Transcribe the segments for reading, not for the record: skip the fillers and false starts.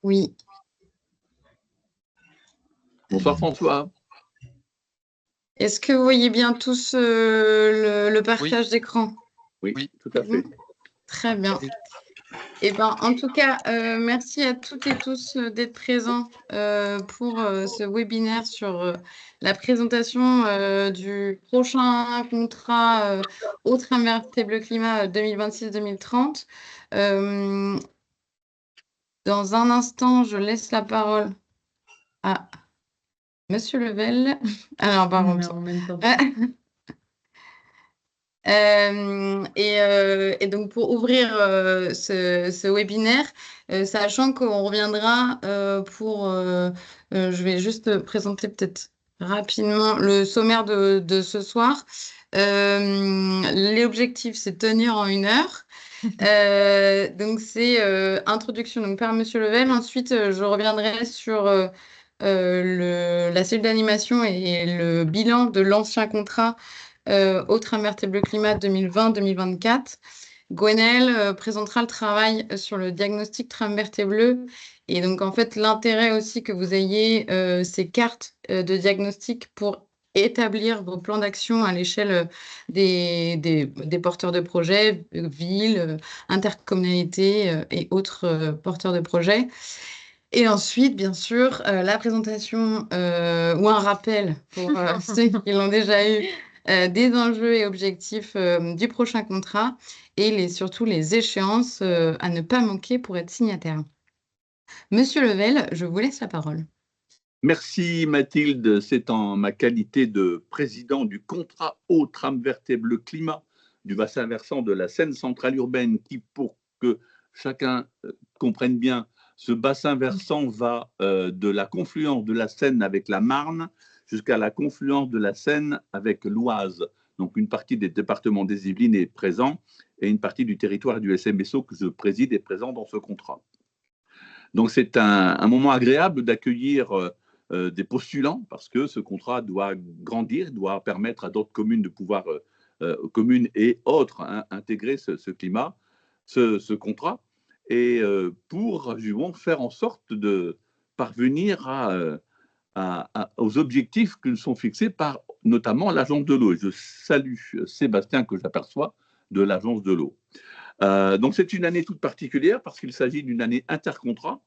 Oui. Bonsoir François. Est-ce que vous voyez bien tous le Oui, partage d'écran? Oui, oui, tout à fait. Très bien. oui. Eh ben, en tout cas, merci à toutes et tous d'être présents pour ce webinaire sur la présentation du prochain contrat au travers Bleu Climat 2026-2030. Dans un instant, je laisse la parole à Monsieur Level. Alors, par contre. En même temps. Et donc, pour ouvrir ce webinaire, sachant qu'on reviendra je vais juste présenter peut-être rapidement le sommaire de ce soir. L'objectif, c'est de tenir en 1 heure. Donc, c'est introduction donc, par Monsieur Level. Ensuite, je reviendrai sur la cellule d'animation et le bilan de l'ancien contrat au travers Bleu Climat 2020-2024. Gwenaëlle présentera le travail sur le diagnostic Travers Bleu. Et donc, en fait, l'intérêt aussi que vous ayez ces cartes de diagnostic pour établir vos plans d'action à l'échelle des porteurs de projets, villes, intercommunalités et autres porteurs de projets. Et ensuite, bien sûr, la présentation ou un rappel pour ceux qui l'ont déjà eu des enjeux et objectifs du prochain contrat et surtout les échéances à ne pas manquer pour être signataire. Monsieur Level, je vous laisse la parole. Merci Mathilde, c'est en ma qualité de président du contrat eau tram verte et bleu climat du bassin versant de la Seine centrale urbaine qui, pour que chacun comprenne bien, ce bassin versant va de la confluence de la Seine avec la Marne jusqu'à la confluence de la Seine avec l'Oise. Donc une partie des départements des Yvelines est présent et une partie du territoire du SMSO que je préside est présent dans ce contrat. Donc c'est un moment agréable d'accueillir des postulants parce que ce contrat doit grandir, doit permettre à d'autres communes de pouvoir, communes et autres, intégrer ce climat, ce contrat, et pour justement faire en sorte de parvenir aux objectifs qui nous sont fixés par notamment l'agence de l'eau. Et je salue Sébastien que j'aperçois de l'agence de l'eau. Donc c'est une année toute particulière parce qu'il s'agit d'une année intercontrat.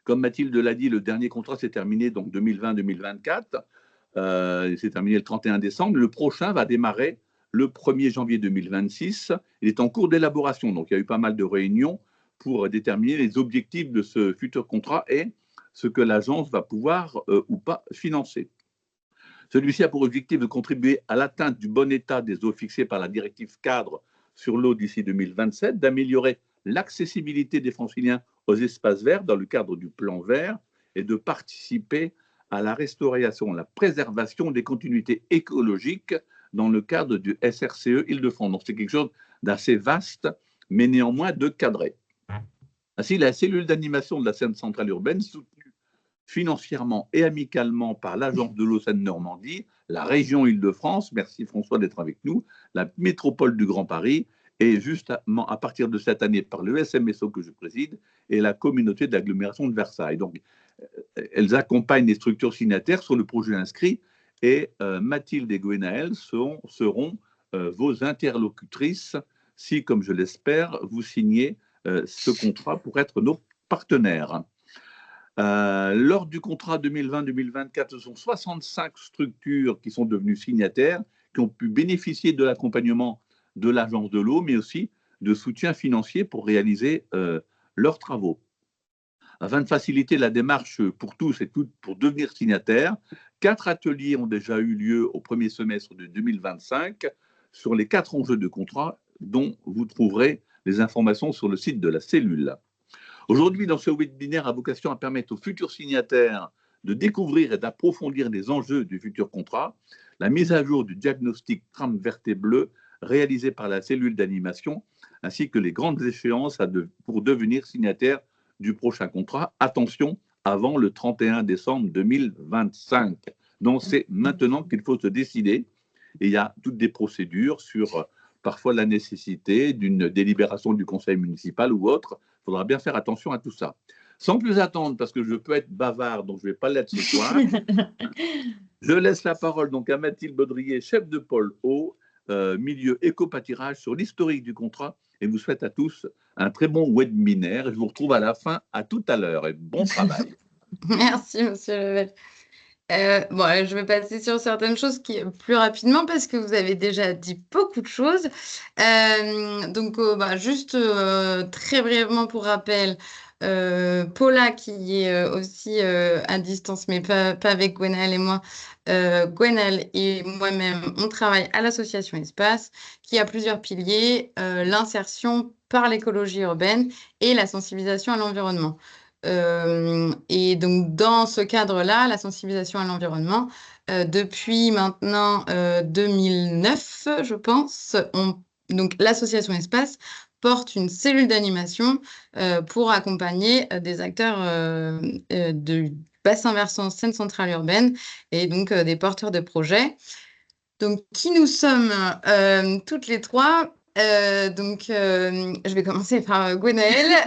Comme Mathilde l'a dit, le dernier contrat s'est terminé donc 2020-2024. Il s'est terminé le 31 décembre. Le prochain va démarrer le 1er janvier 2026. Il est en cours d'élaboration. Donc, il y a eu pas mal de réunions pour déterminer les objectifs de ce futur contrat et ce que l'agence va pouvoir ou pas financer. Celui-ci a pour objectif de contribuer à l'atteinte du bon état des eaux fixées par la directive cadre sur l'eau d'ici 2027, d'améliorer l'accessibilité des Franciliens aux espaces verts dans le cadre du plan vert et de participer à la restauration, la préservation des continuités écologiques dans le cadre du SRCE Île-de-France. Donc c'est quelque chose d'assez vaste, mais néanmoins de cadré. Ainsi, la cellule d'animation de la Seine centrale urbaine, soutenue financièrement et amicalement par l'Agence de l'eau Seine-Normandie, la région Île-de-France, merci François d'être avec nous, la métropole du Grand Paris, et justement à partir de cette année par le SMSO que je préside et la communauté d'agglomération de Versailles. Donc, elles accompagnent les structures signataires sur le projet inscrit et Mathilde et Gwenaëlle seront vos interlocutrices si, comme je l'espère, vous signez ce contrat pour être nos partenaires. Lors du contrat 2020-2024, ce sont 65 structures qui sont devenues signataires, qui ont pu bénéficier de l'accompagnement de l'agence de l'eau, mais aussi de soutien financier pour réaliser leurs travaux. Afin de faciliter la démarche pour tous et toutes pour devenir signataires, 4 ateliers ont déjà eu lieu au premier semestre de 2025 sur les 4 enjeux de contrat dont vous trouverez les informations sur le site de la cellule. Aujourd'hui, dans ce webinaire à vocation à permettre aux futurs signataires de découvrir et d'approfondir les enjeux du futur contrat, la mise à jour du diagnostic trame verte et bleue réalisé par la cellule d'animation, ainsi que les grandes échéances pour devenir signataire du prochain contrat. Attention, avant le 31 décembre 2025. Donc, c'est maintenant qu'il faut se décider. Et il y a toutes des procédures sur parfois la nécessité d'une délibération du conseil municipal ou autre. Il faudra bien faire attention à tout ça. Sans plus attendre, parce que je peux être bavard, donc je ne vais pas l'être ce soir, je laisse la parole donc à Mathilde Baudrier, chef de pôle eau, milieu éco-pâturage, sur l'historique du contrat, et vous souhaite à tous un très bon webinaire. Je vous retrouve à la fin. À tout à l'heure et bon travail. Merci, monsieur Level. Bon, je vais passer sur certaines choses plus rapidement parce que vous avez déjà dit beaucoup de choses. Juste très brièvement pour rappel, Paula qui est aussi à distance, mais pas avec Gwenaël et moi. Gwenaël et moi-même, on travaille à l'association Espace qui a plusieurs piliers, l'insertion par l'écologie urbaine et la sensibilisation à l'environnement. Et donc, dans ce cadre-là, la sensibilisation à l'environnement, depuis maintenant 2009, je pense, donc l'association Espace porte une cellule d'animation pour accompagner des acteurs du bassin versant Seine centrale urbaine et donc des porteurs de projets. Donc, qui nous sommes toutes les trois. Je vais commencer par Gwenaëlle.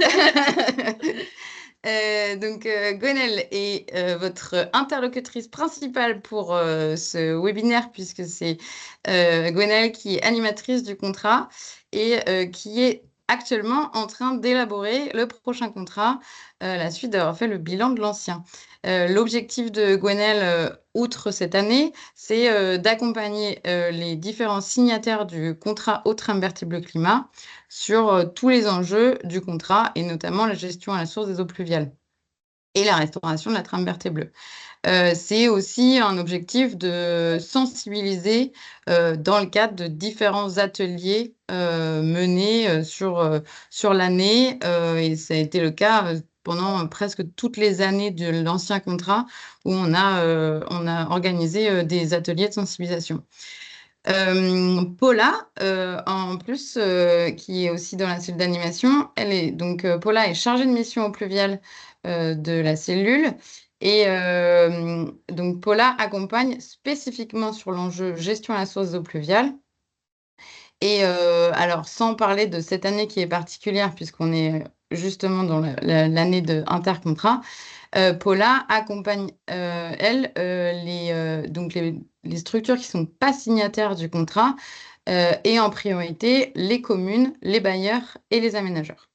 Gwenaëlle est votre interlocutrice principale pour ce webinaire, puisque c'est Gwenaëlle qui est animatrice du contrat et qui est actuellement en train d'élaborer le prochain contrat, à la suite d'avoir fait le bilan de l'ancien. L'objectif de Gwenaëlle, outre cette année, c'est d'accompagner les différents signataires du contrat Haute-Rame-Berthet Bleu Climat sur tous les enjeux du contrat et notamment la gestion à la source des eaux pluviales et la restauration de la trame Berthet Bleu. C'est aussi un objectif de sensibiliser dans le cadre de différents ateliers menés sur l'année. Et ça a été le cas pendant presque toutes les années de l'ancien contrat où on a organisé des ateliers de sensibilisation. Paula, en plus, qui est aussi dans la cellule d'animation, Paula est chargée de mission au pluvial de la cellule. Et donc, Paula accompagne spécifiquement sur l'enjeu gestion à la source d'eau pluviale. Et alors, sans parler de cette année qui est particulière, puisqu'on est justement dans l'année de intercontrat, Paula accompagne, elle, les structures qui ne sont pas signataires du contrat, et en priorité les communes, les bailleurs et les aménageurs.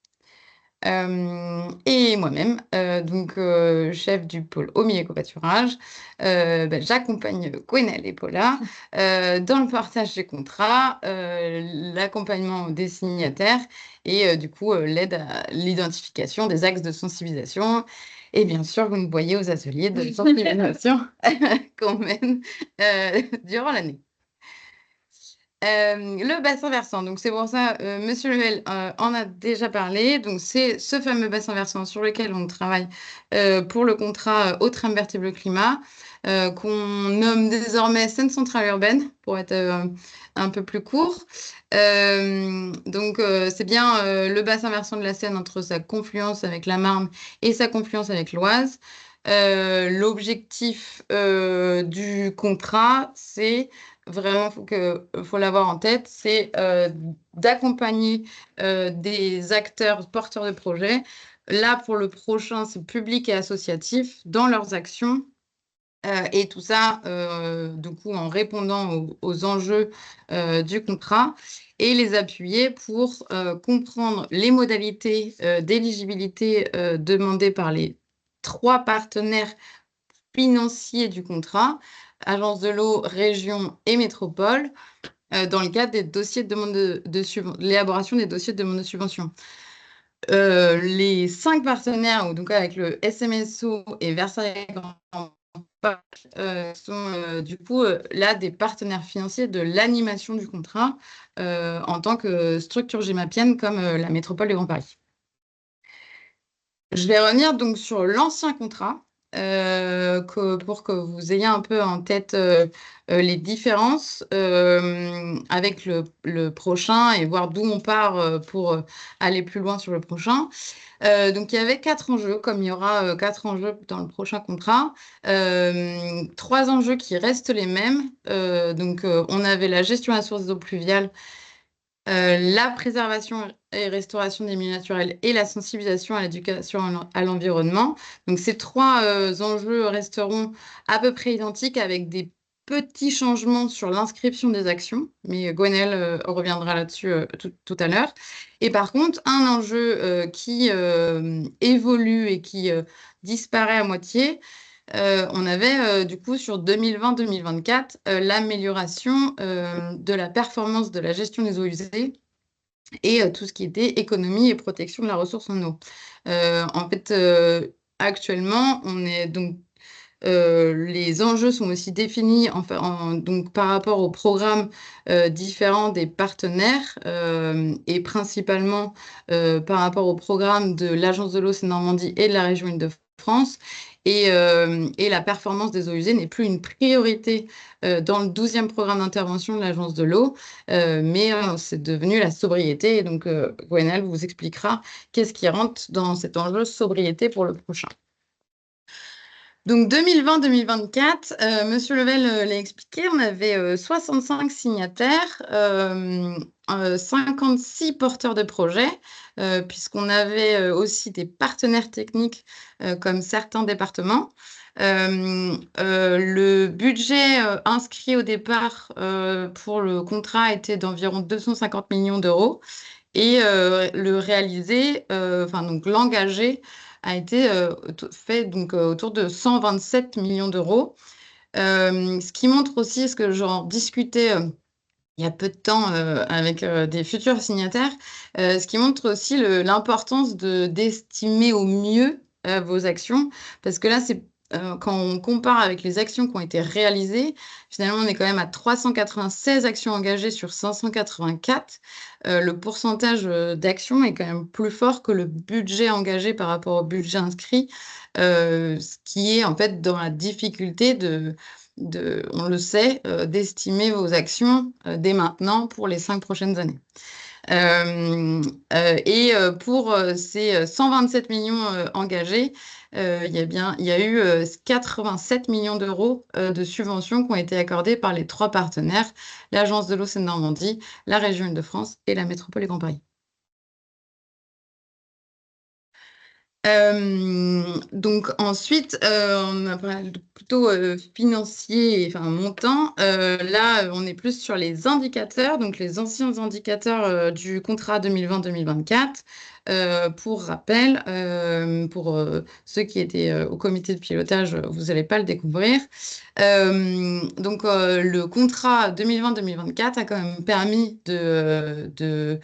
Et moi-même, chef du pôle Eau et Covoiturage, j'accompagne Gwenaëlle et Paula dans le partage des contrats, l'accompagnement des signataires et l'aide à l'identification des axes de sensibilisation. Et bien sûr, vous me voyez aux ateliers de sensibilisation qu'on mène durant l'année. Le bassin versant, donc c'est pour ça, Monsieur Level en a déjà parlé. Donc c'est ce fameux bassin versant sur lequel on travaille pour le contrat Haute-Rame-Berthet Bleu Climat, qu'on nomme désormais Seine centrale urbaine pour être un peu plus court. C'est bien le bassin versant de la Seine entre sa confluence avec la Marne et sa confluence avec l'Oise. L'objectif du contrat, c'est vraiment, faut l'avoir en tête, c'est d'accompagner des acteurs porteurs de projets. Là, pour le prochain, c'est public et associatif dans leurs actions. Et tout ça, en répondant aux enjeux du contrat et les appuyer pour comprendre les modalités d'éligibilité demandées par les 3 partenaires financiers du contrat, agence de l'eau, région et métropole, dans le cadre des dossiers de demande l'élaboration des dossiers de demande de subvention. Les 5 partenaires, donc avec le SMSO et Versailles Grand Parc, sont là des partenaires financiers de l'animation du contrat en tant que structure gémapienne comme la métropole de Grand Paris. Je vais revenir donc sur l'ancien contrat pour que vous ayez un peu en tête les différences avec le prochain et voir d'où on part pour aller plus loin sur le prochain. Donc, il y avait 4 enjeux, comme il y aura 4 enjeux dans le prochain contrat. 3 enjeux qui restent les mêmes. On avait la gestion à la source d'eau pluviale, la préservation et restauration des milieux naturels et la sensibilisation à l'éducation à l'environnement. Donc ces trois enjeux resteront à peu près identiques avec des petits changements sur l'inscription des actions, mais Gwenaëlle reviendra là-dessus tout à l'heure. Et par contre, un enjeu qui évolue et qui disparaît à moitié, on avait du coup sur 2020-2024 l'amélioration de la performance de la gestion des eaux usées et tout ce qui était économie et protection de la ressource en eau. En fait, actuellement, on est donc les enjeux sont aussi définis donc par rapport aux programmes différents des partenaires et principalement par rapport au programme de l'Agence de l'eau Seine-Normandie et de la région Île-de-France. Et la performance des eaux usées n'est plus une priorité dans le 12e programme d'intervention de l'Agence de l'eau, mais c'est devenu la sobriété. Et donc, Gwenaëlle vous expliquera qu'est-ce qui rentre dans cet enjeu sobriété pour le prochain. Donc 2020-2024, Monsieur Level l'a expliqué, on avait 65 signataires, 56 porteurs de projets, puisqu'on avait aussi des partenaires techniques comme certains départements. Le budget inscrit au départ pour le contrat était d'environ 250 millions d'euros et le réalisé, enfin donc l'engagé, a été fait donc, autour de 127 millions d'euros. Ce qui montre aussi, ce que j'en discutais il y a peu de temps avec des futurs signataires, ce qui montre aussi l'importance d'estimer au mieux vos actions, parce que là, quand on compare avec les actions qui ont été réalisées, finalement, on est quand même à 396 actions engagées sur 584. Le pourcentage d'actions est quand même plus fort que le budget engagé par rapport au budget inscrit, ce qui est en fait dans la difficulté on le sait, d'estimer vos actions dès maintenant pour les 5 prochaines années. Et pour ces 127 millions engagés, il y a eu 87 millions d'euros de subventions qui ont été accordées par les trois partenaires, l'Agence de l'eau Seine-Normandie, la région Île-de-France et la métropole Grand Paris. Donc ensuite, on a parlé plutôt financier, enfin montant. Là, on est plus sur les indicateurs, donc les anciens indicateurs du contrat 2020-2024. Pour rappel, pour ceux qui étaient au comité de pilotage, vous n'allez pas le découvrir. Donc le contrat 2020-2024 a quand même permis de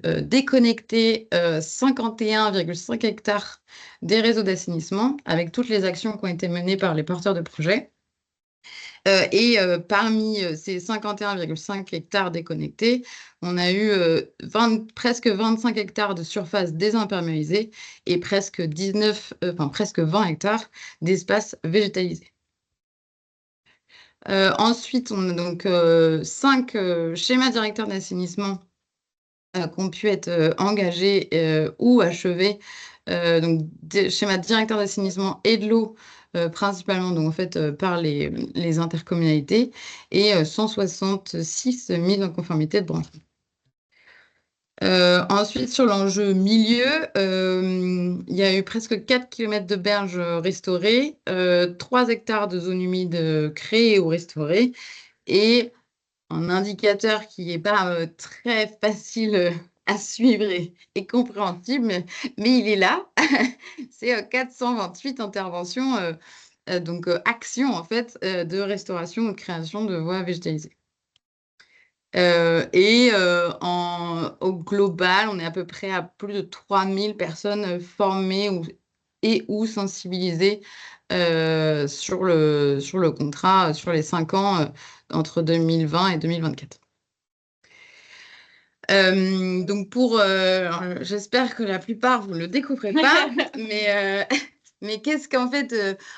déconnecter 51,5 hectares des réseaux d'assainissement avec toutes les actions qui ont été menées par les porteurs de projets. Et parmi ces 51,5 hectares déconnectés, on a eu presque 25 hectares de surface désimperméabilisée et presque 20 hectares d'espace végétalisé. Ensuite, on a donc 5 schémas directeurs d'assainissement qui ont pu être engagés ou achevés. Donc, des schémas directeurs d'assainissement et de l'eau, principalement donc, en fait, par les intercommunalités, et 166 mises en conformité de branchement. Ensuite, sur l'enjeu milieu, il y a eu presque 4 km de berges restaurées, 3 hectares de zones humides créées ou restaurées, et un indicateur qui n'est pas très facile à suivre et compréhensible, mais il est là. C'est 428 interventions, donc actions en fait, de restauration ou de création de voies végétalisées. Et au global, on est à peu près à plus de 3000 personnes formées ou sensibilisées sur le contrat sur les 5 ans entre 2020 et 2024. Donc j'espère que la plupart, vous ne le découvrez pas, mais qu'est-ce qu'en fait,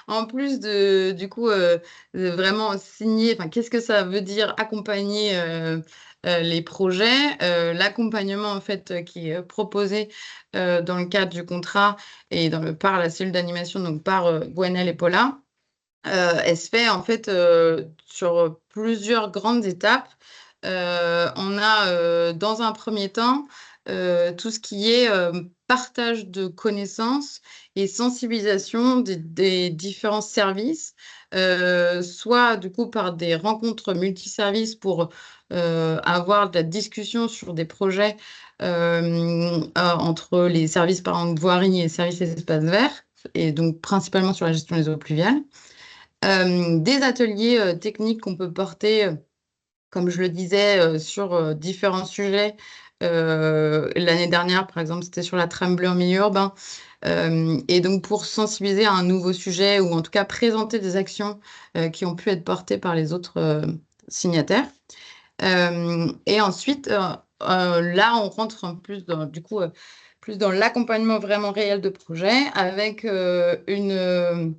en plus du coup, de vraiment signer, enfin, qu'est-ce que ça veut dire accompagner les projets, l'accompagnement en fait qui est proposé dans le cadre du contrat et par la cellule d'animation, donc par Gwenaëlle et Paula, elle se fait en fait sur plusieurs grandes étapes. On a dans un premier temps tout ce qui est partage de connaissances et sensibilisation des différents services, soit du coup par des rencontres multiservices pour avoir de la discussion sur des projets entre les services par exemple voirie et services espaces verts, et donc principalement sur la gestion des eaux pluviales. Des ateliers techniques qu'on peut porter, comme je le disais, sur différents sujets. L'année dernière, par exemple, c'était sur la trame bleue en milieu urbain. Et donc, pour sensibiliser à un nouveau sujet ou en tout cas présenter des actions qui ont pu être portées par les autres signataires. Et ensuite, là, on rentre en plus dans, du coup, plus dans l'accompagnement vraiment réel de projet avec une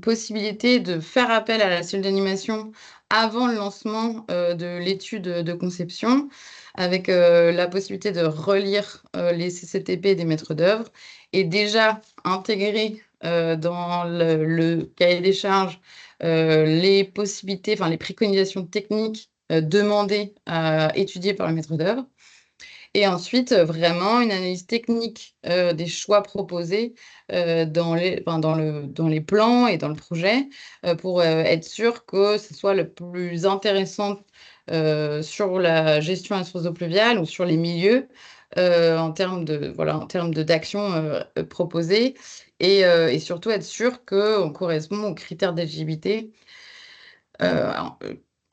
possibilité de faire appel à la cellule d'animation avant le lancement de l'étude de conception, avec la possibilité de relire les CCTP des maîtres d'œuvre et déjà intégrer dans le cahier des charges les possibilités, enfin les préconisations techniques demandées à étudier par le maître d'œuvre. Et ensuite, vraiment une analyse technique des choix proposés enfin, dans les plans et dans le projet pour être sûr que ce soit le plus intéressant sur la gestion à source eau pluviale ou sur les milieux en termes voilà, en termes d'actions proposées et surtout être sûr qu'on correspond aux critères d'éligibilité euh, en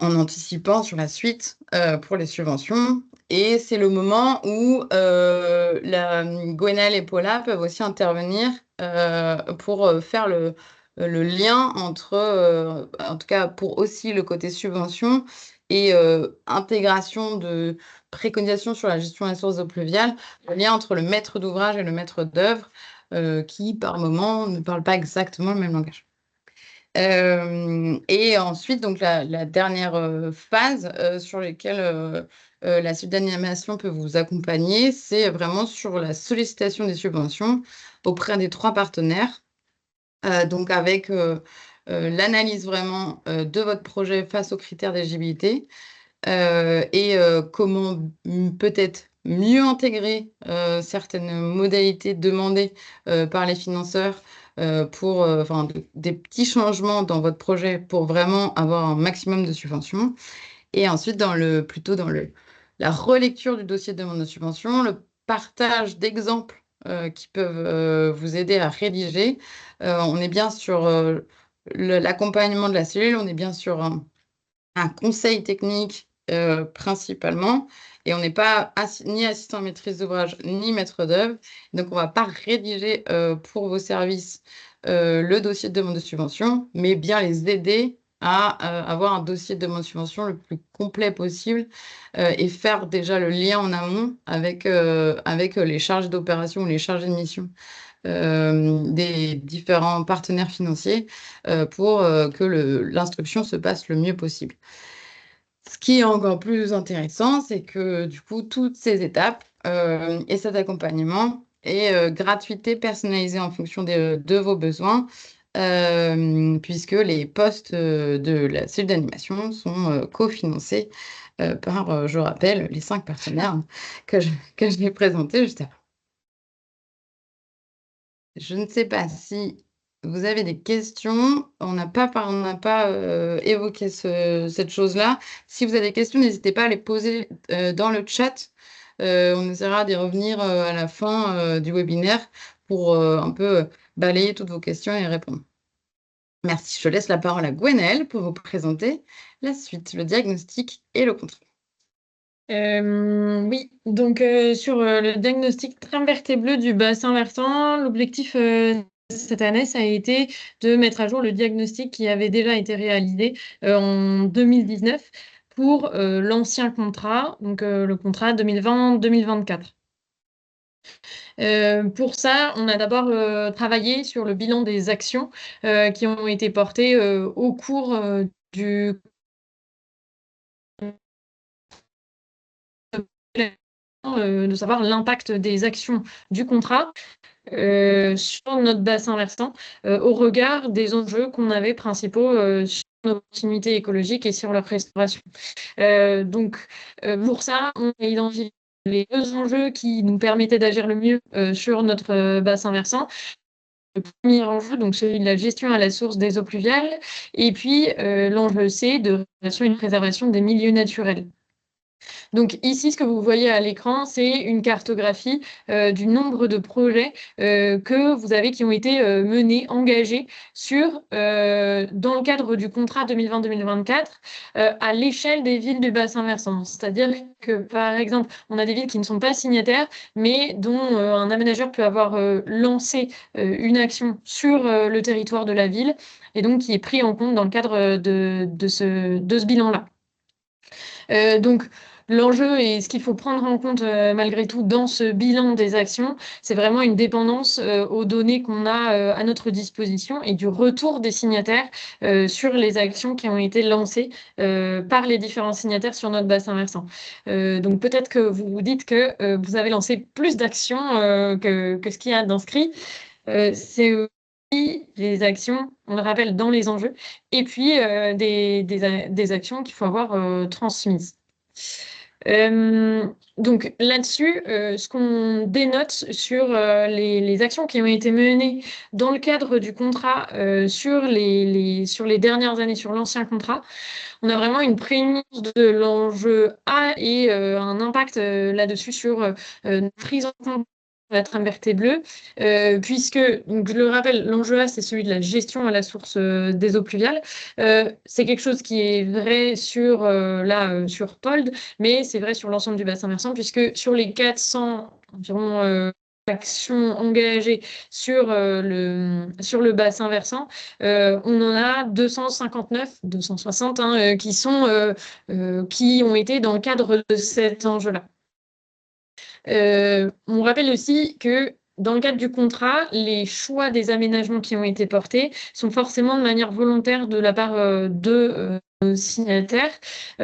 en anticipant sur la suite pour les subventions. Et c'est le moment où la Gwenelle et Paula peuvent aussi intervenir pour faire le lien entre, en tout cas pour aussi le côté subvention et intégration de préconisations sur la gestion des sources eaux pluviales, le lien entre le maître d'ouvrage et le maître d'œuvre qui, par moment, ne parlent pas exactement le même langage. Et ensuite, donc la dernière phase sur laquelle la suite d'animation peut vous accompagner, c'est vraiment sur la sollicitation des subventions auprès des trois partenaires. Donc avec l'analyse vraiment de votre projet face aux critères d'éligibilité et comment peut-être mieux intégrer certaines modalités demandées par les financeurs pour enfin, des petits changements dans votre projet pour vraiment avoir un maximum de subventions. Et ensuite, plutôt dans la relecture du dossier de demande de subvention, le partage d'exemples qui peuvent vous aider à rédiger. On est bien sur l'accompagnement de la cellule, on est bien sur un conseil technique principalement, et on n'est pas ni assistant à maîtrise d'ouvrage ni maître d'œuvre. Donc, on ne va pas rédiger pour vos services le dossier de demande de subvention, mais bien les aider à avoir un dossier de demande de subvention le plus complet possible et faire déjà le lien en amont avec les charges d'opération ou les charges d'émission des différents partenaires financiers pour que l'instruction se passe le mieux possible. Ce qui est encore plus intéressant, c'est que du coup, toutes ces étapes et cet accompagnement et gratuité personnalisée en fonction de vos besoins, puisque les postes de la cellule d'animation sont cofinancés par, je rappelle, les 5 partenaires que je vais présenter juste avant. Je ne sais pas si vous avez des questions. On n'a pas évoqué cette chose-là. Si vous avez des questions, n'hésitez pas à les poser dans le chat. On essaiera d'y revenir à la fin du webinaire pour un peu balayer toutes vos questions et y répondre. Merci. Je laisse la parole à Gwenaëlle pour vous présenter la suite, le diagnostic et le contrat. Oui, donc sur le diagnostic trame verte et bleue du bassin versant, l'objectif cette année, ça a été de mettre à jour le diagnostic qui avait déjà été réalisé en 2019 pour l'ancien contrat, donc le contrat 2020-2024. Pour ça, on a d'abord travaillé sur le bilan des actions qui ont été portées au cours du de savoir l'impact des actions du contrat sur notre bassin versant au regard des enjeux qu'on avait principaux sur nos continuités écologiques et sur leur restauration. Donc, pour ça, on a identifié les deux enjeux qui nous permettaient d'agir le mieux sur notre bassin versant. Le premier enjeu, donc celui de la gestion à la source des eaux pluviales, et puis l'enjeu C de préservation des milieux naturels. Donc ici, ce que vous voyez à l'écran, c'est une cartographie du nombre de projets que vous avez qui ont été menés, engagés dans le cadre du contrat 2020-2024 à l'échelle des villes du bassin versant. C'est-à-dire que, par exemple, on a des villes qui ne sont pas signataires, mais dont un aménageur peut avoir lancé une action sur le territoire de la ville et donc qui est pris en compte dans le cadre de ce bilan-là. Donc, l'enjeu et ce qu'il faut prendre en compte malgré tout dans ce bilan des actions, c'est vraiment une dépendance aux données qu'on a à notre disposition et du retour des signataires sur les actions qui ont été lancées par les différents signataires sur notre bassin versant. Donc, peut-être que vous vous dites que vous avez lancé plus d'actions que ce qu'il y a d'inscrit. C'est aussi les actions, on le rappelle, dans les enjeux, et puis des actions qu'il faut avoir transmises. Donc là-dessus, ce qu'on dénote sur les actions qui ont été menées dans le cadre du contrat sur les dernières années, sur l'ancien contrat, on a vraiment une prémisse de l'enjeu A et un impact là-dessus sur notre prise en compte de la trame verte et bleue, puisque, donc, je le rappelle, l'enjeu A, c'est celui de la gestion à la source des eaux pluviales. C'est quelque chose qui est vrai sur POLD, mais c'est vrai sur l'ensemble du bassin versant, puisque sur les 400 environ actions engagées sur le bassin versant, on en a 259, 260 qui ont été dans le cadre de cet enjeu-là. On rappelle aussi que dans le cadre du contrat, les choix des aménagements qui ont été portés sont forcément de manière volontaire de la part de nos signataires.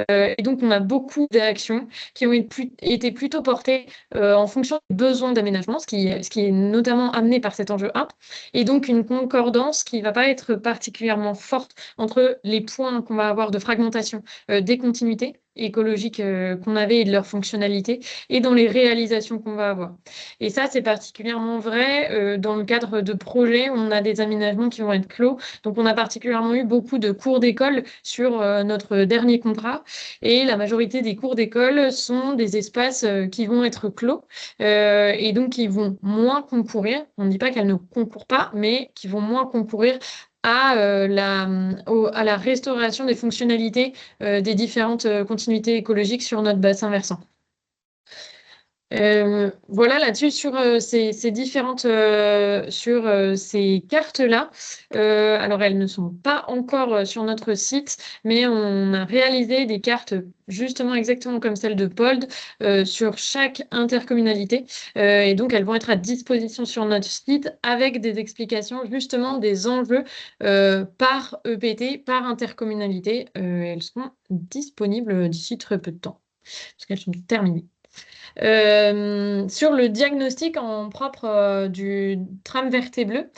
Et donc, on a beaucoup d'actions qui ont été plutôt portées en fonction des besoins d'aménagement, ce qui est notamment amené par cet enjeu 1, et donc une concordance qui ne va pas être particulièrement forte entre les points qu'on va avoir de fragmentation des continuités écologiques qu'on avait et de leur fonctionnalité, et dans les réalisations qu'on va avoir. Et ça, c'est particulièrement vrai dans le cadre de projets où on a des aménagements qui vont être clos. Donc, on a particulièrement eu beaucoup de cours d'école sur notre dernier contrat, et la majorité des cours d'école sont des espaces qui vont être clos et donc qui vont moins concourir. On ne dit pas qu'elles ne concourent pas, mais qui vont moins concourir à la restauration des fonctionnalités des différentes continuités écologiques sur notre bassin versant. Voilà là-dessus sur ces cartes-là. Alors elles ne sont pas encore sur notre site, mais on a réalisé des cartes justement exactement comme celle de POLD sur chaque intercommunalité. Et donc elles vont être à disposition sur notre site avec des explications justement des enjeux par EPT, par intercommunalité. Elles seront disponibles d'ici très peu de temps, parce qu'elles sont terminées. Sur le diagnostic en propre du tram vert et bleu.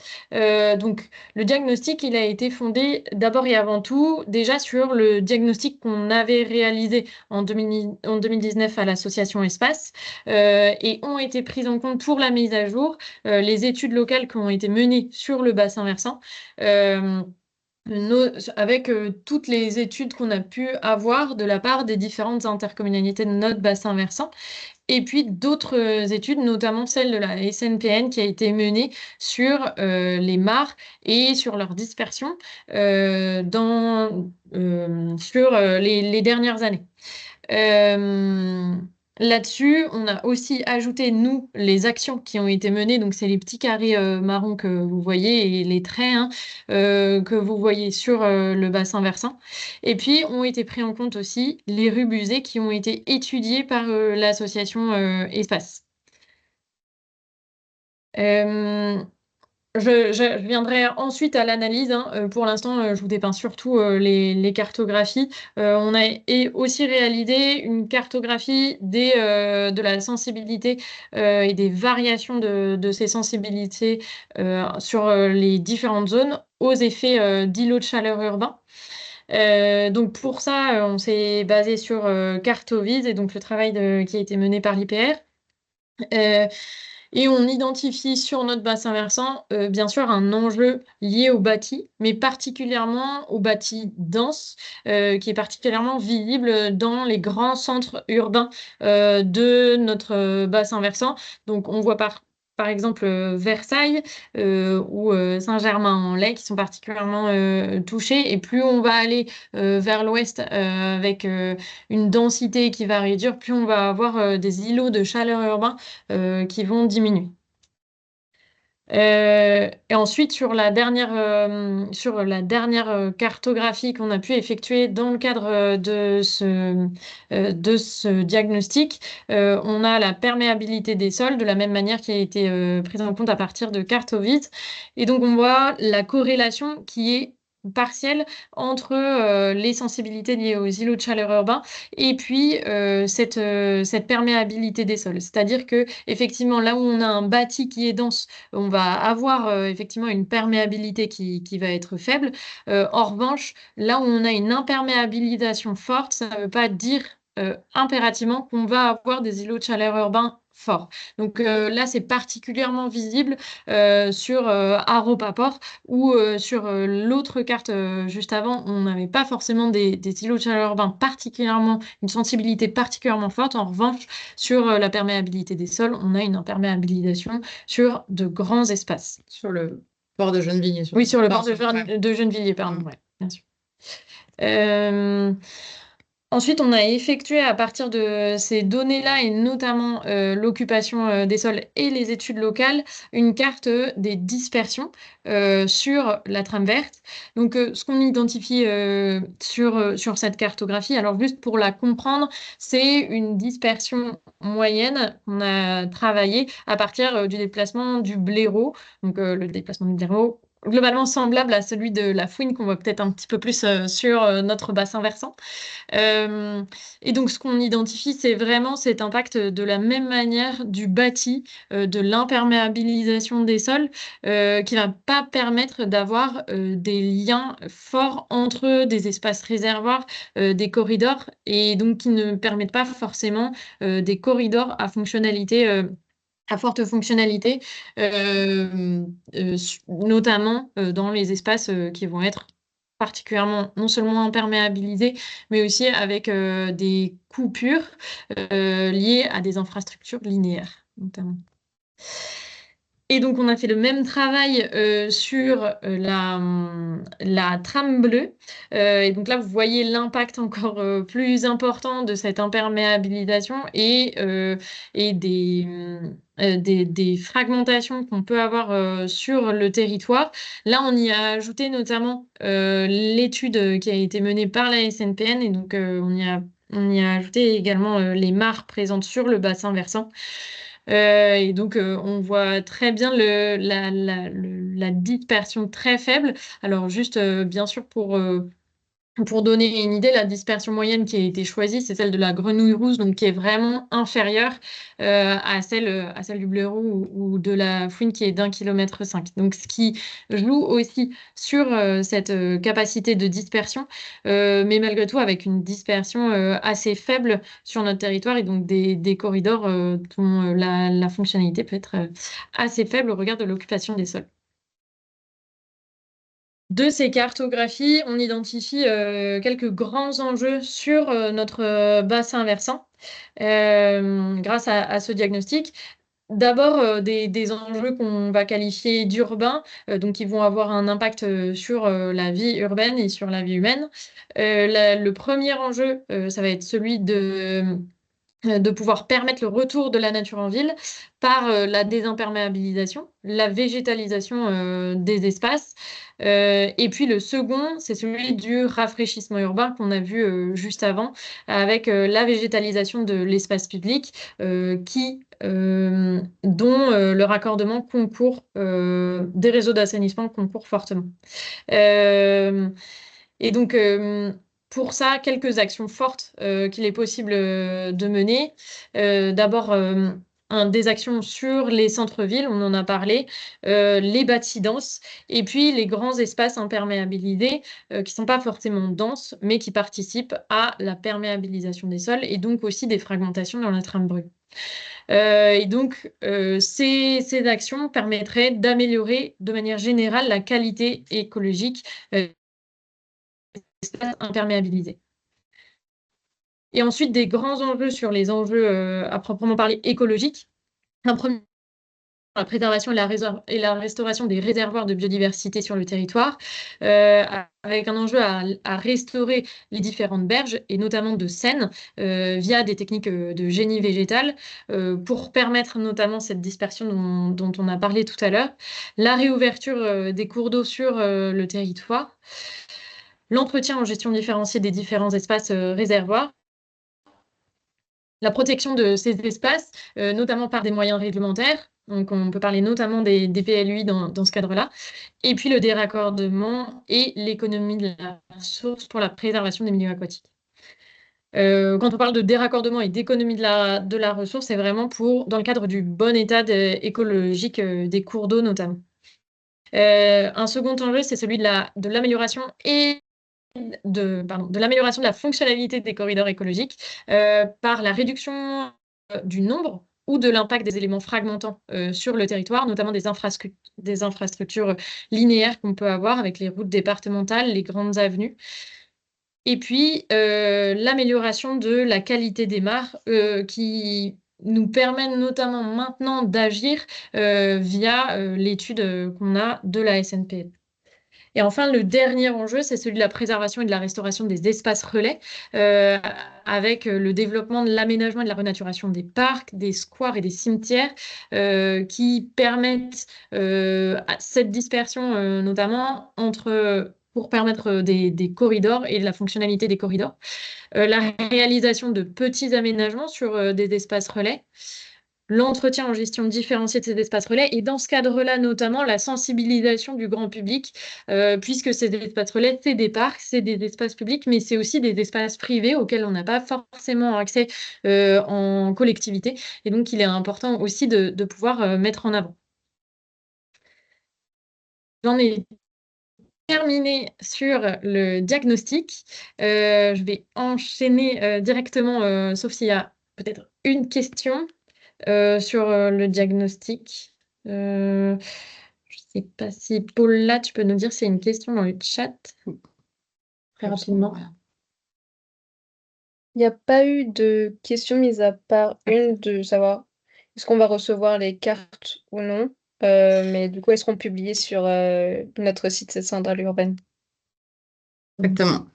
Donc, le diagnostic, il a été fondé d'abord et avant tout déjà sur le diagnostic qu'on avait réalisé en 2019 à l'association Espace et ont été prises en compte pour la mise à jour les études locales qui ont été menées sur le bassin versant. Avec toutes les études qu'on a pu avoir de la part des différentes intercommunalités de notre bassin versant. Et puis d'autres études, notamment celle de la SNPN qui a été menée sur les mares et sur leur dispersion sur les dernières années. Là-dessus, on a aussi ajouté, nous, les actions qui ont été menées. Donc, c'est les petits carrés marrons que vous voyez et les traits que vous voyez sur le bassin versant. Et puis, ont été pris en compte aussi les rues busées qui ont été étudiées par l'association Espace. Je viendrai ensuite à l'analyse. Pour l'instant, je vous dépeins surtout les cartographies. On a aussi réalisé une cartographie de la sensibilité et des variations de ces sensibilités sur les différentes zones aux effets d'îlots de chaleur urbains. Donc pour ça, on s'est basé sur Cartovise et donc le travail qui a été mené par l'IPR. Et on identifie sur notre bassin versant, bien sûr, un enjeu lié au bâti, mais particulièrement au bâti dense, qui est particulièrement visible dans les grands centres urbains de notre bassin versant. Donc, on voit par exemple Versailles ou Saint-Germain-en-Laye qui sont particulièrement touchés. Et plus on va aller vers l'ouest avec une densité qui va réduire, plus on va avoir des îlots de chaleur urbains qui vont diminuer. Et ensuite, sur la dernière cartographie qu'on a pu effectuer dans le cadre de ce diagnostic, on a la perméabilité des sols de la même manière qui a été prise en compte à partir de Cartovite. Et donc, on voit la corrélation qui est partielle entre les sensibilités liées aux îlots de chaleur urbains et puis cette perméabilité des sols. C'est-à-dire que effectivement, là où on a un bâti qui est dense, on va avoir effectivement une perméabilité qui va être faible. En revanche, là où on a une imperméabilisation forte, ça ne veut pas dire impérativement qu'on va avoir des îlots de chaleur urbains forts. Donc là, c'est particulièrement visible sur Aropaport ou sur l'autre carte juste avant, on n'avait pas forcément des îlots de chaleur urbains particulièrement, une sensibilité particulièrement forte. En revanche, sur la perméabilité des sols, on a une imperméabilisation sur de grands espaces. Sur le port de Gennevilliers. Oui, sur le port Pardon, de Gennevilliers, pardon, ouais, bien sûr. Ensuite, on a effectué à partir de ces données-là, et notamment l'occupation des sols et les études locales, une carte des dispersions sur la trame verte. Donc, ce qu'on identifie sur cette cartographie, alors juste pour la comprendre, c'est une dispersion moyenne qu'on a travaillée à partir du déplacement du blaireau. Donc, le déplacement du blaireau, globalement semblable à celui de la fouine qu'on voit peut-être un petit peu plus sur notre bassin versant. Et donc, ce qu'on identifie, c'est vraiment cet impact de la même manière du bâti, de l'imperméabilisation des sols, qui va pas permettre d'avoir des liens forts entre des espaces réservoirs, des corridors, et donc qui ne permettent pas forcément des corridors à fonctionnalité. À forte fonctionnalité, notamment dans les espaces qui vont être particulièrement non seulement imperméabilisés, mais aussi avec des coupures liées à des infrastructures linéaires, notamment. Et donc, on a fait le même travail sur la trame bleue. Et donc là, vous voyez l'impact encore plus important de cette imperméabilisation et des fragmentations qu'on peut avoir sur le territoire. Là, on y a ajouté notamment l'étude qui a été menée par la SNPN. Et donc, on y a ajouté également les mares présentes sur le bassin versant. Et donc, on voit très bien la dispersion très faible. Alors, juste, bien sûr, pour donner une idée, la dispersion moyenne qui a été choisie, c'est celle de la grenouille rouge, donc qui est vraiment inférieure à celle du blaireau ou de la fouine qui est d'1,5 km. Donc, ce qui joue aussi sur cette capacité de dispersion, mais malgré tout avec une dispersion assez faible sur notre territoire et donc des corridors dont la fonctionnalité peut être assez faible au regard de l'occupation des sols. De ces cartographies, on identifie quelques grands enjeux sur notre bassin versant grâce à ce diagnostic. D'abord, des enjeux qu'on va qualifier d'urbains, donc qui vont avoir un impact sur la vie urbaine et sur la vie humaine. Le premier enjeu, ça va être celui de pouvoir permettre le retour de la nature en ville par la désimperméabilisation, la végétalisation des espaces. Et puis le second, c'est celui du rafraîchissement urbain qu'on a vu juste avant, avec la végétalisation de l'espace public dont le raccordement concourt, des réseaux d'assainissement concourt fortement. Et donc, pour ça, quelques actions fortes qu'il est possible de mener. D'abord, des actions sur les centres-villes, on en a parlé, les bâtis denses, et puis les grands espaces imperméabilisés qui ne sont pas forcément denses, mais qui participent à la perméabilisation des sols et donc aussi des fragmentations dans la trame brune. Et donc, ces actions permettraient d'améliorer de manière générale la qualité écologique des espaces imperméabilisés. Et ensuite, des grands enjeux sur les enjeux à proprement parler écologiques. Un premier, la préservation et la restauration des réservoirs de biodiversité sur le territoire, avec un enjeu à restaurer les différentes berges, et notamment de Seine, via des techniques de génie végétal, pour permettre notamment cette dispersion dont on a parlé tout à l'heure, la réouverture des cours d'eau sur le territoire, l'entretien en gestion différenciée des différents espaces réservoirs, la protection de ces espaces, notamment par des moyens réglementaires. Donc, on peut parler notamment des PLUI dans ce cadre-là. Et puis, le déraccordement et l'économie de la ressource pour la préservation des milieux aquatiques. Quand on parle de déraccordement et d'économie de la ressource, c'est vraiment dans le cadre du bon état écologique des cours d'eau, notamment. Un second enjeu, c'est celui de l'amélioration de l'amélioration de la fonctionnalité des corridors écologiques par la réduction du nombre ou de l'impact des éléments fragmentants sur le territoire, notamment des infrastructures linéaires qu'on peut avoir avec les routes départementales, les grandes avenues. Et puis, l'amélioration de la qualité des mares qui nous permet notamment maintenant d'agir via l'étude qu'on a de la SNPL. Et enfin, le dernier enjeu, c'est celui de la préservation et de la restauration des espaces relais, avec le développement de l'aménagement et de la renaturation des parcs, des squares et des cimetières, qui permettent cette dispersion, notamment pour permettre des corridors et de la fonctionnalité des corridors. La réalisation de petits aménagements sur des espaces relais, l'entretien en gestion différenciée de ces espaces relais, et dans ce cadre-là, notamment la sensibilisation du grand public, puisque ces espaces relais, c'est des parcs, c'est des espaces publics, mais c'est aussi des espaces privés auxquels on n'a pas forcément accès en collectivité, et donc il est important aussi de pouvoir mettre en avant. J'en ai terminé sur le diagnostic. Je vais enchaîner directement, sauf s'il y a peut-être une question. Sur le diagnostic. Je ne sais pas si Paula, tu peux nous dire s'il y a une question dans le chat très rapidement. Il n'y a pas eu de question mis à part une de savoir est-ce qu'on va recevoir les cartes ou non. Mais du coup, elles seront publiées sur notre site cette centrale urbaine. Exactement.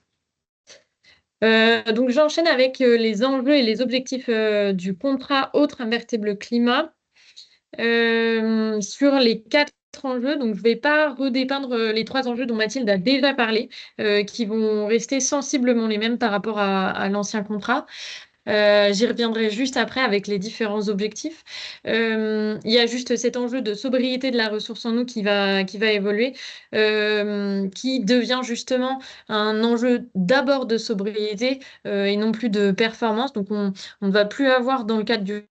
Donc j'enchaîne avec les enjeux et les objectifs du contrat Autres Invertibles Climat. Sur les 4 enjeux, donc je ne vais pas redépeindre les 3 enjeux dont Mathilde a déjà parlé, qui vont rester sensiblement les mêmes par rapport à l'ancien contrat. J'y reviendrai juste après avec les différents objectifs. Il y a juste cet enjeu de sobriété de la ressource en eau qui va évoluer, qui devient justement un enjeu d'abord de sobriété et non plus de performance. Donc on ne va plus avoir dans le cadre du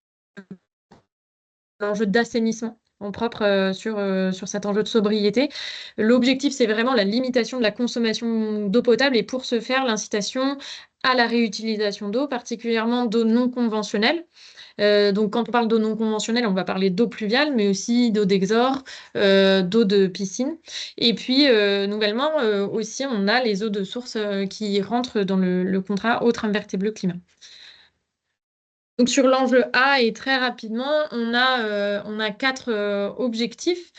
enjeu d'assainissement en propre sur cet enjeu de sobriété. L'objectif, c'est vraiment la limitation de la consommation d'eau potable, et pour ce faire, l'incitation à la réutilisation d'eau, particulièrement d'eau non conventionnelle. Donc, quand on parle d'eau non conventionnelle, on va parler d'eau pluviale, mais aussi d'eau d'exor, d'eau de piscine. Et puis, nouvellement, aussi, on a les eaux de source qui rentrent dans le contrat Autres Invertibles Climat. Donc sur l'enjeu A, et très rapidement, on a 4 objectifs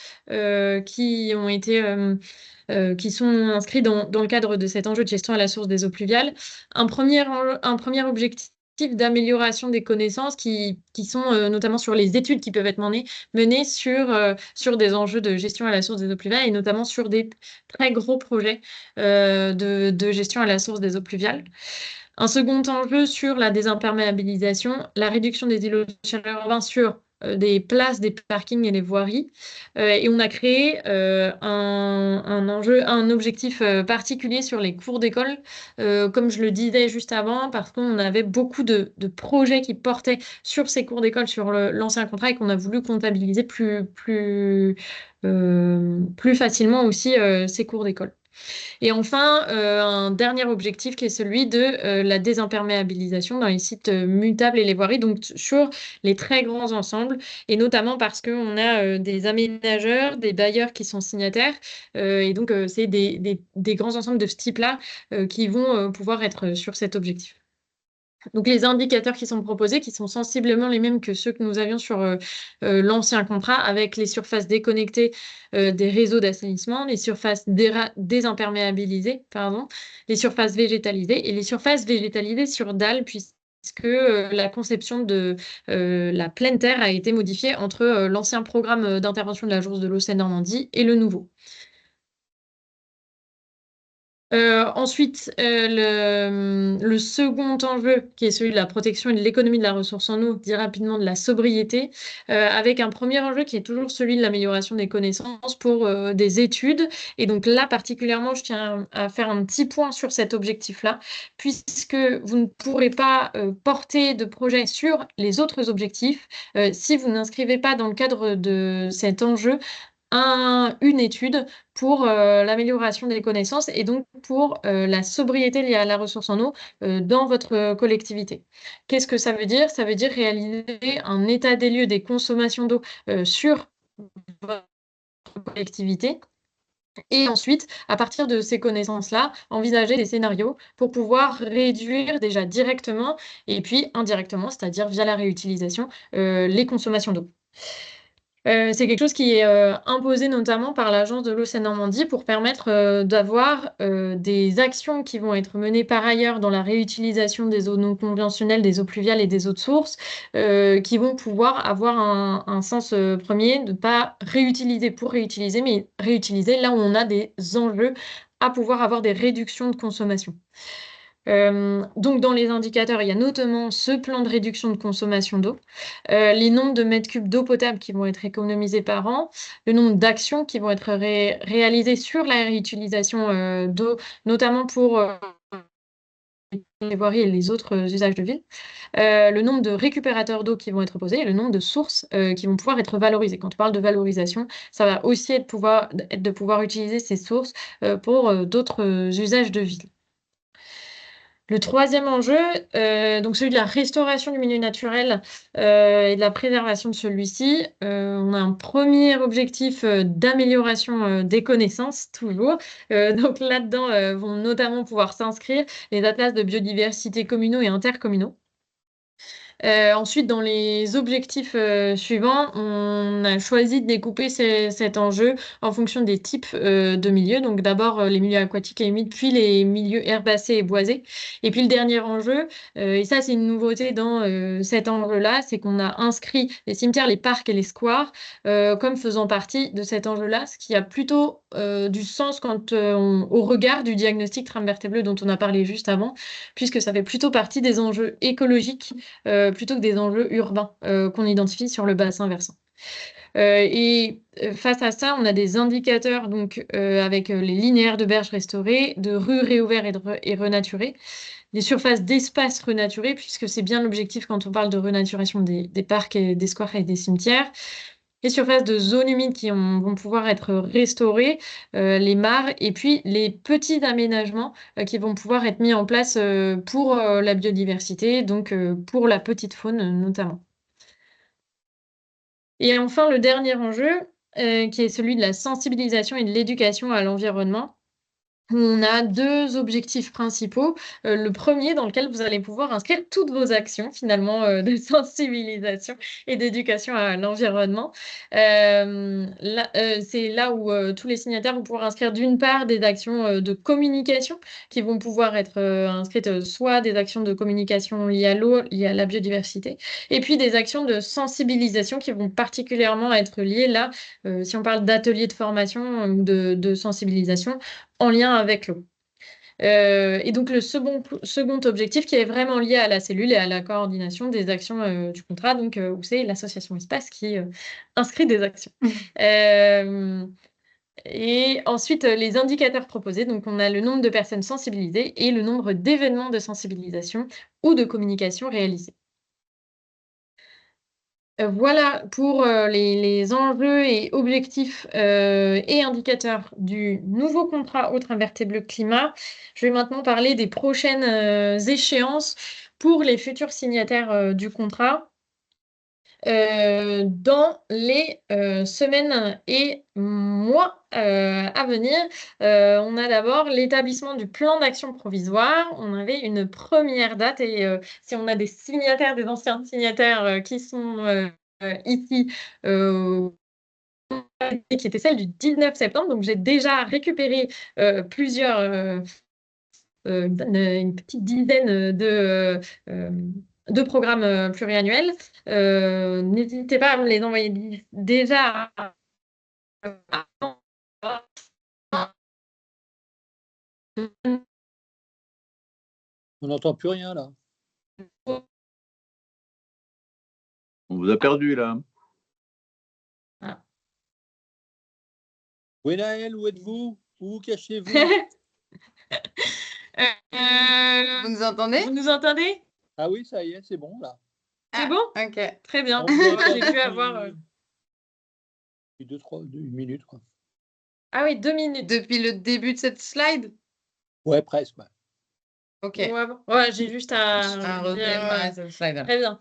qui ont été qui sont inscrits dans le cadre de cet enjeu de gestion à la source des eaux pluviales. Un premier objectif d'amélioration des connaissances qui sont notamment sur les études qui peuvent être menées sur des enjeux de gestion à la source des eaux pluviales, et notamment sur des très gros projets de gestion à la source des eaux pluviales. Un second enjeu sur la désimperméabilisation, la réduction des îlots de chaleur urbains sur des places, des parkings et les voiries. Et on a créé un objectif particulier sur les cours d'école, comme je le disais juste avant, parce qu'on avait beaucoup de projets qui portaient sur ces cours d'école, sur l'ancien contrat, et qu'on a voulu comptabiliser plus facilement aussi ces cours d'école. Et enfin, un dernier objectif qui est celui de la désimperméabilisation dans les sites mutables et les voiries, donc sur les très grands ensembles, et notamment parce qu'on a des aménageurs, des bailleurs qui sont signataires, et donc c'est des grands ensembles de ce type-là qui vont pouvoir être sur cet objectif. Donc les indicateurs qui sont proposés, qui sont sensiblement les mêmes que ceux que nous avions sur l'ancien contrat, avec les surfaces déconnectées des réseaux d'assainissement, les surfaces désimperméabilisées, pardon, les surfaces végétalisées et les surfaces végétalisées sur dalles, puisque la conception de la pleine terre a été modifiée entre l'ancien programme d'intervention de l'Agence de l'eau Seine-Normandie et le nouveau. Ensuite, le second enjeu, qui est celui de la protection et de l'économie de la ressource en eau, dit rapidement de la sobriété, avec un premier enjeu qui est toujours celui de l'amélioration des connaissances pour des études. Et donc là, particulièrement, je tiens à faire un petit point sur cet objectif-là, puisque vous ne pourrez pas porter de projet sur les autres objectifs si vous n'inscrivez pas dans le cadre de cet enjeu une étude pour l'amélioration des connaissances et donc pour la sobriété liée à la ressource en eau dans votre collectivité. Qu'est-ce que ça veut dire? Ça veut dire réaliser un état des lieux des consommations d'eau sur votre collectivité. Et ensuite, à partir de ces connaissances-là, envisager des scénarios pour pouvoir réduire déjà directement et puis indirectement, c'est-à-dire via la réutilisation, les consommations d'eau. C'est quelque chose qui est imposé notamment par l'Agence de l'eau Seine-Normandie pour permettre d'avoir des actions qui vont être menées par ailleurs dans la réutilisation des eaux non conventionnelles, des eaux pluviales et des eaux de source, qui vont pouvoir avoir un sens premier, de ne pas réutiliser pour réutiliser, mais réutiliser là où on a des enjeux à pouvoir avoir des réductions de consommation. Donc, dans les indicateurs, il y a notamment ce plan de réduction de consommation d'eau, les nombres de mètres cubes d'eau potable qui vont être économisés par an, le nombre d'actions qui vont être réalisées sur la réutilisation d'eau, notamment pour les voiries et les autres usages de ville, le nombre de récupérateurs d'eau qui vont être posés et le nombre de sources qui vont pouvoir être valorisées. Quand on parle de valorisation, ça va aussi être de pouvoir utiliser ces sources pour d'autres usages de ville. Le troisième enjeu, donc celui de la restauration du milieu naturel et de la préservation de celui-ci, on a un premier objectif d'amélioration des connaissances, toujours. Donc là-dedans vont notamment pouvoir s'inscrire les atlas de biodiversité communaux et intercommunaux. Ensuite, dans les objectifs suivants, on a choisi de découper cet enjeu en fonction des types de milieux. Donc d'abord les milieux aquatiques et humides, puis les milieux herbacés et boisés. Et puis le dernier enjeu, et ça c'est une nouveauté dans cet enjeu-là, c'est qu'on a inscrit les cimetières, les parcs et les squares comme faisant partie de cet enjeu-là, ce qui a plutôt du sens au regard du diagnostic trame verte et bleue dont on a parlé juste avant, puisque ça fait plutôt partie des enjeux écologiques plutôt que des enjeux urbains qu'on identifie sur le bassin versant. Face à ça, on a des indicateurs donc, avec les linéaires de berges restaurées, de rues réouvertes et renaturées, les surfaces d'espaces renaturés, puisque c'est bien l'objectif quand on parle de renaturation des parcs, et des squares et des cimetières. Les surfaces de zones humides qui vont pouvoir être restaurées, les mares, et puis les petits aménagements qui vont pouvoir être mis en place pour la biodiversité, donc pour la petite faune notamment. Et enfin, le dernier enjeu, qui est celui de la sensibilisation et de l'éducation à l'environnement. On a deux objectifs principaux. Le premier, dans lequel vous allez pouvoir inscrire toutes vos actions, finalement, de sensibilisation et d'éducation à l'environnement. C'est là où tous les signataires vont pouvoir inscrire d'une part des actions de communication qui vont pouvoir être inscrites, soit des actions de communication liées à l'eau, liées à la biodiversité, et puis des actions de sensibilisation qui vont particulièrement être liées là, si on parle d'ateliers de formation ou de sensibilisation, en lien avec l'eau. Et donc, le second objectif qui est vraiment lié à la cellule et à la coordination des actions du contrat, donc, où c'est l'association Espace qui inscrit des actions. Et ensuite, les indicateurs proposés. Donc, on a le nombre de personnes sensibilisées et le nombre d'événements de sensibilisation ou de communication réalisés. Voilà pour les enjeux et objectifs et indicateurs du nouveau contrat Autre invertébré climat. Je vais maintenant parler des prochaines échéances pour les futurs signataires du contrat. Dans les semaines et mois à venir. On a d'abord l'établissement du plan d'action provisoire. On avait une première date et si on a des signataires, des anciens signataires qui sont ici, qui était celle du 19 septembre. Donc, j'ai déjà récupéré une petite dizaine de programmes pluriannuels. N'hésitez pas à me les envoyer déjà. On n'entend plus rien là. On vous a perdu là. Ah. Gwenaël, où êtes-vous? Où vous cachez-vous? Vous nous entendez? Vous nous entendez? Ah oui, ça y est, c'est bon là. C'est bon? Ok. Très bien. On vous a J'ai perdu pu avoir. une minute, quoi. Ah oui, 2 minutes. Depuis le début de cette slide? Ouais, presque. Ouais. Ok. Ouais, j'ai juste à redémarrer cette slide. Très bien.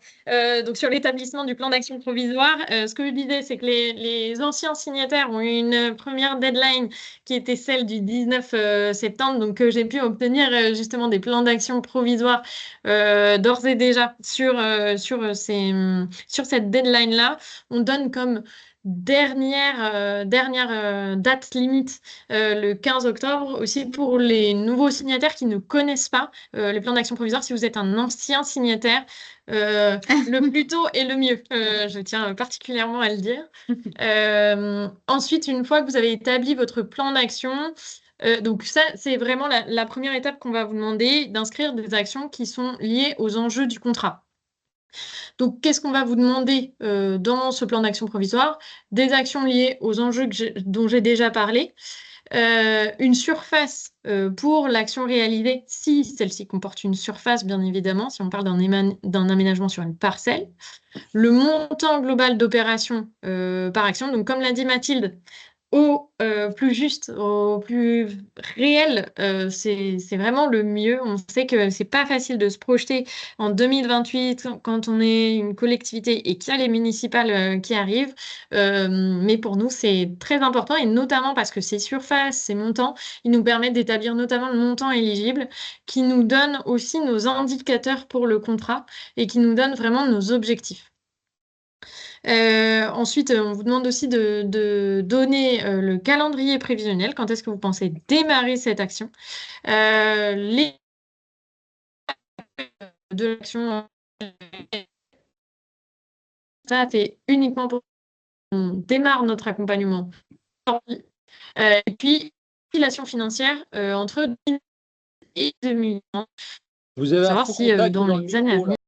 Donc, sur l'établissement du plan d'action provisoire, ce que je disais, c'est que les anciens signataires ont eu une première deadline qui était celle du 19 septembre, donc j'ai pu obtenir justement des plans d'action provisoires d'ores et déjà sur cette deadline-là. On donne comme dernière date limite le 15 octobre, aussi pour les nouveaux signataires qui ne connaissent pas les plans d'action provisoire. Si vous êtes un ancien signataire, le plus tôt est le mieux. Je tiens particulièrement à le dire. Ensuite, une fois que vous avez établi votre plan d'action, donc ça, c'est vraiment la première étape qu'on va vous demander, d'inscrire des actions qui sont liées aux enjeux du contrat. Donc, qu'est-ce qu'on va vous demander dans ce plan d'action provisoire? Des actions liées aux enjeux dont j'ai déjà parlé. Une surface pour l'action réalisée, si celle-ci comporte une surface, bien évidemment, si on parle d'un aménagement sur une parcelle. Le montant global d'opération par action. Donc, comme l'a dit Mathilde, au plus juste, au plus réel, c'est vraiment le mieux. On sait que c'est pas facile de se projeter en 2028 quand on est une collectivité et qu'il y a les municipales qui arrivent. Mais pour nous, c'est très important et notamment parce que ces surfaces, ces montants, ils nous permettent d'établir notamment le montant éligible qui nous donne aussi nos indicateurs pour le contrat et qui nous donne vraiment nos objectifs. Ensuite, on vous demande aussi de donner le calendrier prévisionnel. Quand est-ce que vous pensez démarrer cette action? Les de l'action, ça, c'est uniquement pour qu'on démarre notre accompagnement. Et puis, l'utilisation financière entre 10 et 2 millions. Vous avez un Savoir faux si contact dans dans le les années à micro, venir.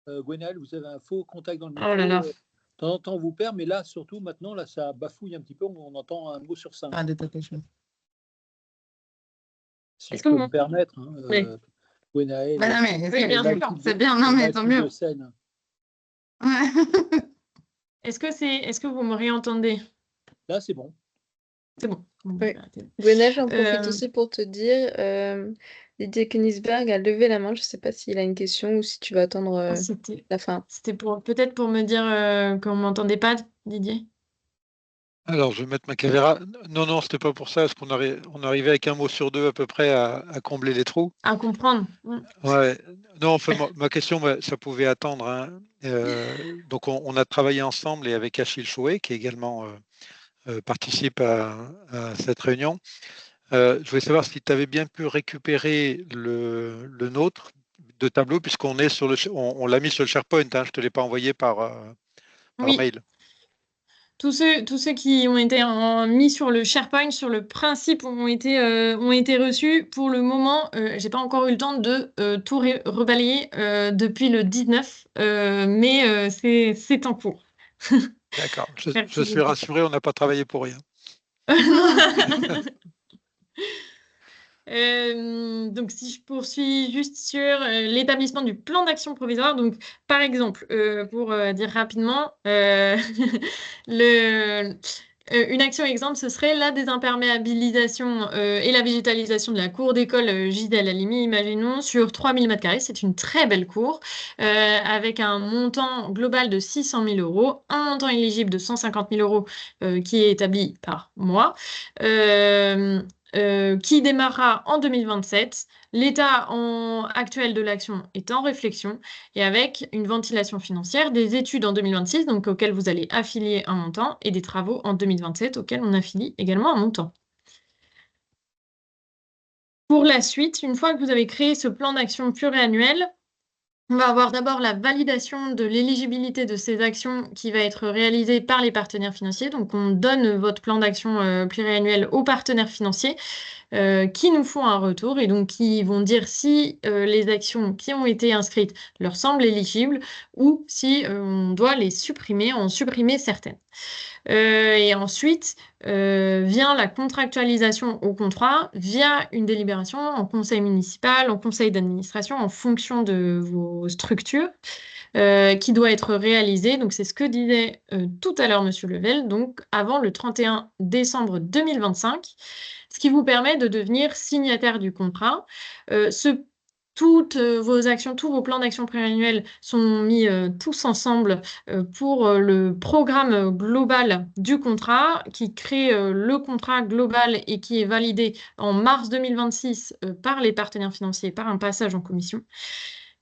là. Gwenaël, vous avez un faux contact dans le micro. Oh là là. De temps en temps, on vous perd, mais là, surtout, maintenant, là, ça bafouille un petit peu. On entend un mot sur 5. Ah, de tapage. Si Est-ce je que peux vous me permettre, hein, Oui. Gwenaël, Bah non, mais Oui, bien sûr. c'est bien, non, mais tant Mathilde mieux. Seine. Ouais. Est-ce que vous me réentendez? Là, c'est bon. C'est bon. Oui. Gwenaël, j'en profite aussi pour te dire, Didier Königsberg a levé la main. Je ne sais pas s'il a une question ou si tu vas attendre la fin. C'était peut-être pour me dire qu'on ne m'entendait pas, Didier. Alors, je vais mettre ma caméra. Non, c'était pas pour ça, parce qu'on arrivait avec un mot sur deux à peu près à combler les trous. À comprendre. Ouais. Non, enfin, ma question, ça pouvait attendre. Hein. Donc, on a travaillé ensemble et avec Achille Chouet, qui également participe à cette réunion. Je voulais savoir si tu avais bien pu récupérer le nôtre de tableau, puisqu'on est on l'a mis sur le SharePoint. Hein, je ne te l'ai pas envoyé par Oui. mail. tous ceux qui ont été mis sur le SharePoint, sur le principe, ont été reçus. Pour le moment, j'ai pas encore eu le temps de tout rebalayer depuis le 19, mais c'est en cours. D'accord. Je Merci suis beaucoup. rassuré, on n'a pas travaillé pour rien. Donc, si je poursuis juste sur l'établissement du plan d'action provisoire, donc par exemple, pour dire rapidement, une action exemple, ce serait la désimperméabilisation et la végétalisation de la cour d'école Gisèle Halimi, imaginons, sur 3000 m². C'est une très belle cour avec un montant global de 600 000 €, un montant éligible de 150 000 € qui est établi par mois. Qui démarrera en 2027. L'état actuel de l'action est en réflexion et avec une ventilation financière, des études en 2026, donc auxquelles vous allez affilier un montant, et des travaux en 2027 auxquels on affilie également un montant. Pour la suite, une fois que vous avez créé ce plan d'action pluriannuel, on va avoir d'abord la validation de l'éligibilité de ces actions qui va être réalisée par les partenaires financiers. Donc, on donne votre plan d'action pluriannuel aux partenaires financiers qui nous font un retour et donc qui vont dire si les actions qui ont été inscrites leur semblent éligibles ou si on doit les supprimer, en supprimer certaines. Et ensuite vient la contractualisation au contrat via une délibération en conseil municipal, en conseil d'administration, en fonction de vos structures, qui doit être réalisée. Donc, c'est ce que disait tout à l'heure Monsieur Level, donc avant le 31 décembre 2025, ce qui vous permet de devenir signataire du contrat. Toutes vos actions, tous vos plans d'action pluriannuels sont mis tous ensemble pour le programme global du contrat qui crée le contrat global et qui est validé en mars 2026 par les partenaires financiers par un passage en commission.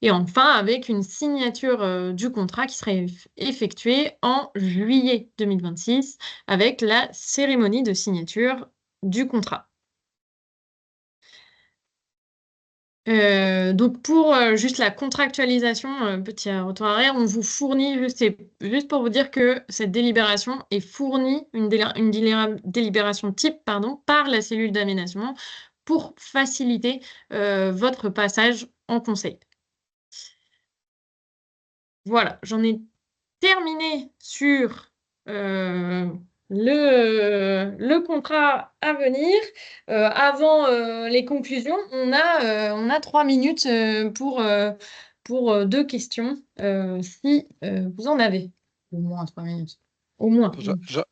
Et enfin, avec une signature du contrat qui serait effectuée en juillet 2026 avec la cérémonie de signature du contrat. Donc pour juste la contractualisation, petit retour arrière, on vous fournit, juste pour vous dire que cette délibération est fournie, une délibération type, pardon, par la cellule d'aménagement pour faciliter votre passage en conseil. Voilà, j'en ai terminé sur le contrat à venir. Avant les conclusions, on a 3 minutes pour 2 questions, si vous en avez. Au moins 3 minutes. Au moins.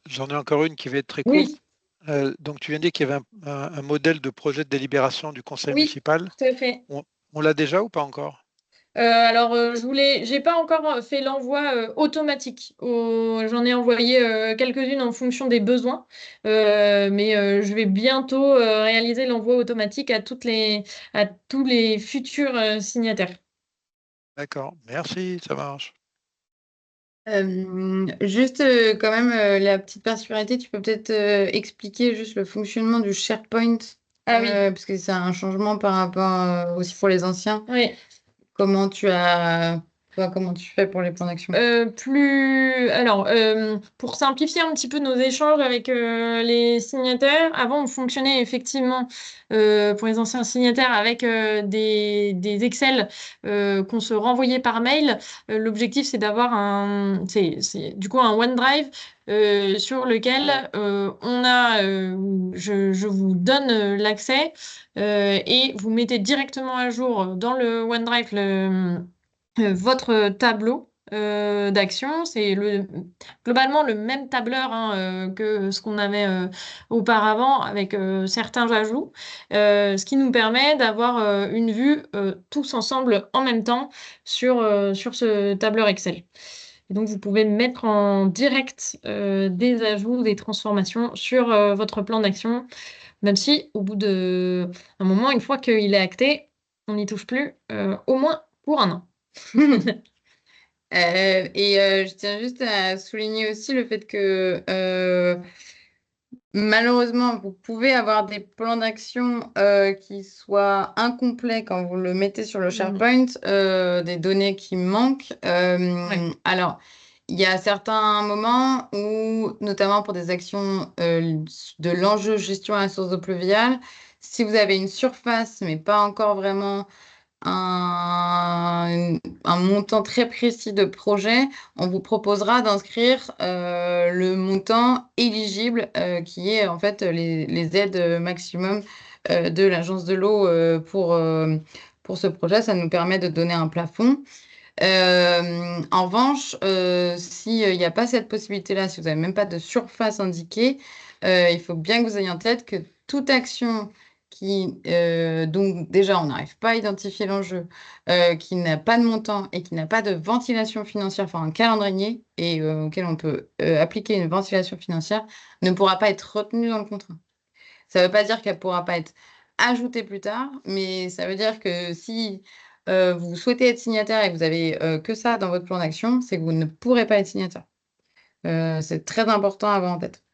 J'en ai encore une qui va être très Oui. courte. Donc, tu viens de dire qu'il y avait un modèle de projet de délibération du conseil Oui, municipal. tout à fait. On l'a déjà ou pas encore? Alors, j'ai pas encore fait l'envoi automatique. J'en ai envoyé quelques-unes en fonction des besoins, mais je vais bientôt réaliser l'envoi automatique à tous les futurs signataires. D'accord, merci, ça marche. Juste quand même la petite particularité, tu peux peut-être expliquer juste le fonctionnement du SharePoint, Ah oui. parce que c'est un changement par rapport aussi pour les anciens. Oui. Comment tu fais pour les plans d'action? Alors, pour simplifier un petit peu nos échanges avec les signataires, avant on fonctionnait effectivement pour les anciens signataires avec des Excel qu'on se renvoyait par mail. L'objectif c'est d'avoir du coup un OneDrive sur lequel je vous donne l'accès et vous mettez directement à jour dans le OneDrive votre tableau d'action. C'est globalement le même tableur que ce qu'on avait auparavant avec certains ajouts, ce qui nous permet d'avoir une vue tous ensemble en même temps sur ce tableur Excel. Et donc, vous pouvez mettre en direct des ajouts, des transformations sur votre plan d'action, même si au bout d'un moment, une fois qu'il est acté, on n'y touche plus, au moins pour 1 an. Je tiens juste à souligner aussi le fait que malheureusement, vous pouvez avoir des plans d'action qui soient incomplets quand vous le mettez sur le SharePoint, des données qui manquent. Ouais. Alors, il y a certains moments où, notamment pour des actions de l'enjeu gestion à la source d'eau pluviale, si vous avez une surface, mais pas encore vraiment un montant très précis de projet, on vous proposera d'inscrire le montant éligible qui est en fait les aides maximum de l'Agence de l'eau pour ce projet. Ça nous permet de donner un plafond. En revanche, s'il n'y a pas cette possibilité-là, si vous n'avez même pas de surface indiquée, il faut bien que vous ayez en tête que toute action donc déjà, on n'arrive pas à identifier l'enjeu, qui n'a pas de montant et qui n'a pas de ventilation financière, enfin un calendrier, et auquel on peut appliquer une ventilation financière, ne pourra pas être retenue dans le contrat. Ça ne veut pas dire qu'elle ne pourra pas être ajoutée plus tard, mais ça veut dire que si vous souhaitez être signataire et que vous avez que ça dans votre plan d'action, c'est que vous ne pourrez pas être signataire. C'est très important à avoir en tête.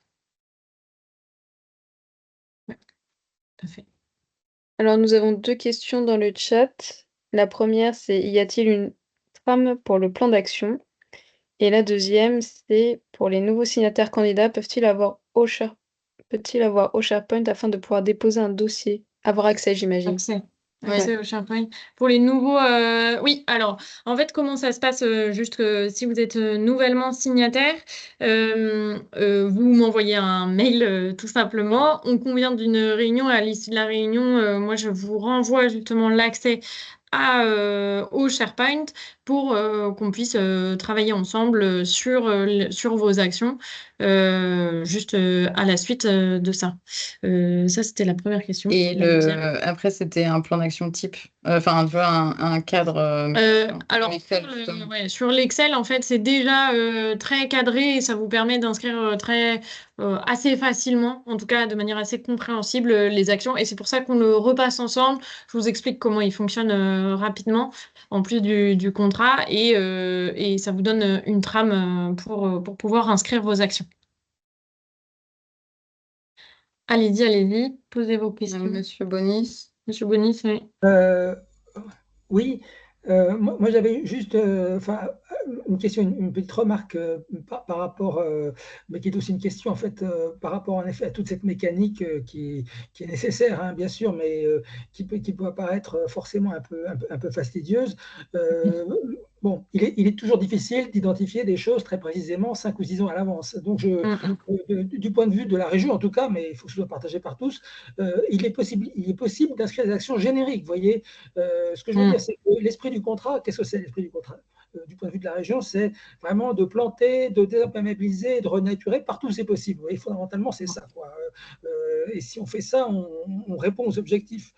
Ouais, tout à fait. Alors, nous avons 2 questions dans le chat. La première, c'est: y a-t-il une trame pour le plan d'action? Et la deuxième, c'est: pour les nouveaux signataires candidats, peut-il avoir au SharePoint afin de pouvoir déposer un dossier? Avoir accès, j'imagine. Accès. Ouais. Accès au SharePoint. Pour les nouveaux, oui, alors, en fait, comment ça se passe, juste que si vous êtes nouvellement signataire, vous m'envoyez un mail, tout simplement. On convient d'une réunion. À l'issue de la réunion, moi, je vous renvoie justement l'accès au SharePoint pour qu'on puisse travailler ensemble sur vos actions, juste à la suite de ça. Ça, c'était la première question. Et après, c'était un plan d'action type, enfin, tu vois, un cadre. Alors, Excel, sur l'Excel, en fait, c'est déjà très cadré et ça vous permet d'inscrire assez facilement, en tout cas de manière assez compréhensible, les actions. Et c'est pour ça qu'on le repasse ensemble. Je vous explique comment il fonctionne rapidement, en plus du contrat, et ça vous donne une trame pour pouvoir inscrire vos actions. Allez-y, posez vos questions. Monsieur Bonis. Monsieur Bonis, oui. Oui, moi j'avais juste une question, une petite remarque par rapport, mais qui est aussi une question en fait par rapport en effet à toute cette mécanique qui est nécessaire, hein, bien sûr, mais qui peut apparaître forcément un peu fastidieuse. Bon, il est toujours difficile d'identifier des choses très précisément 5 ou 6 ans à l'avance. Donc, du point de vue de la région, en tout cas, mais il faut que ce soit partagé par tous, il est possible d'inscrire des actions génériques. Vous voyez, ce que je veux dire, c'est que l'esprit du contrat, qu'est-ce que c'est l'esprit du contrat? Du point de vue de la région, c'est vraiment de planter, de désimperméabiliser, de renaturer partout où c'est possible. Vous voyez, fondamentalement, c'est ça, quoi. Et si on fait ça, on répond aux objectifs.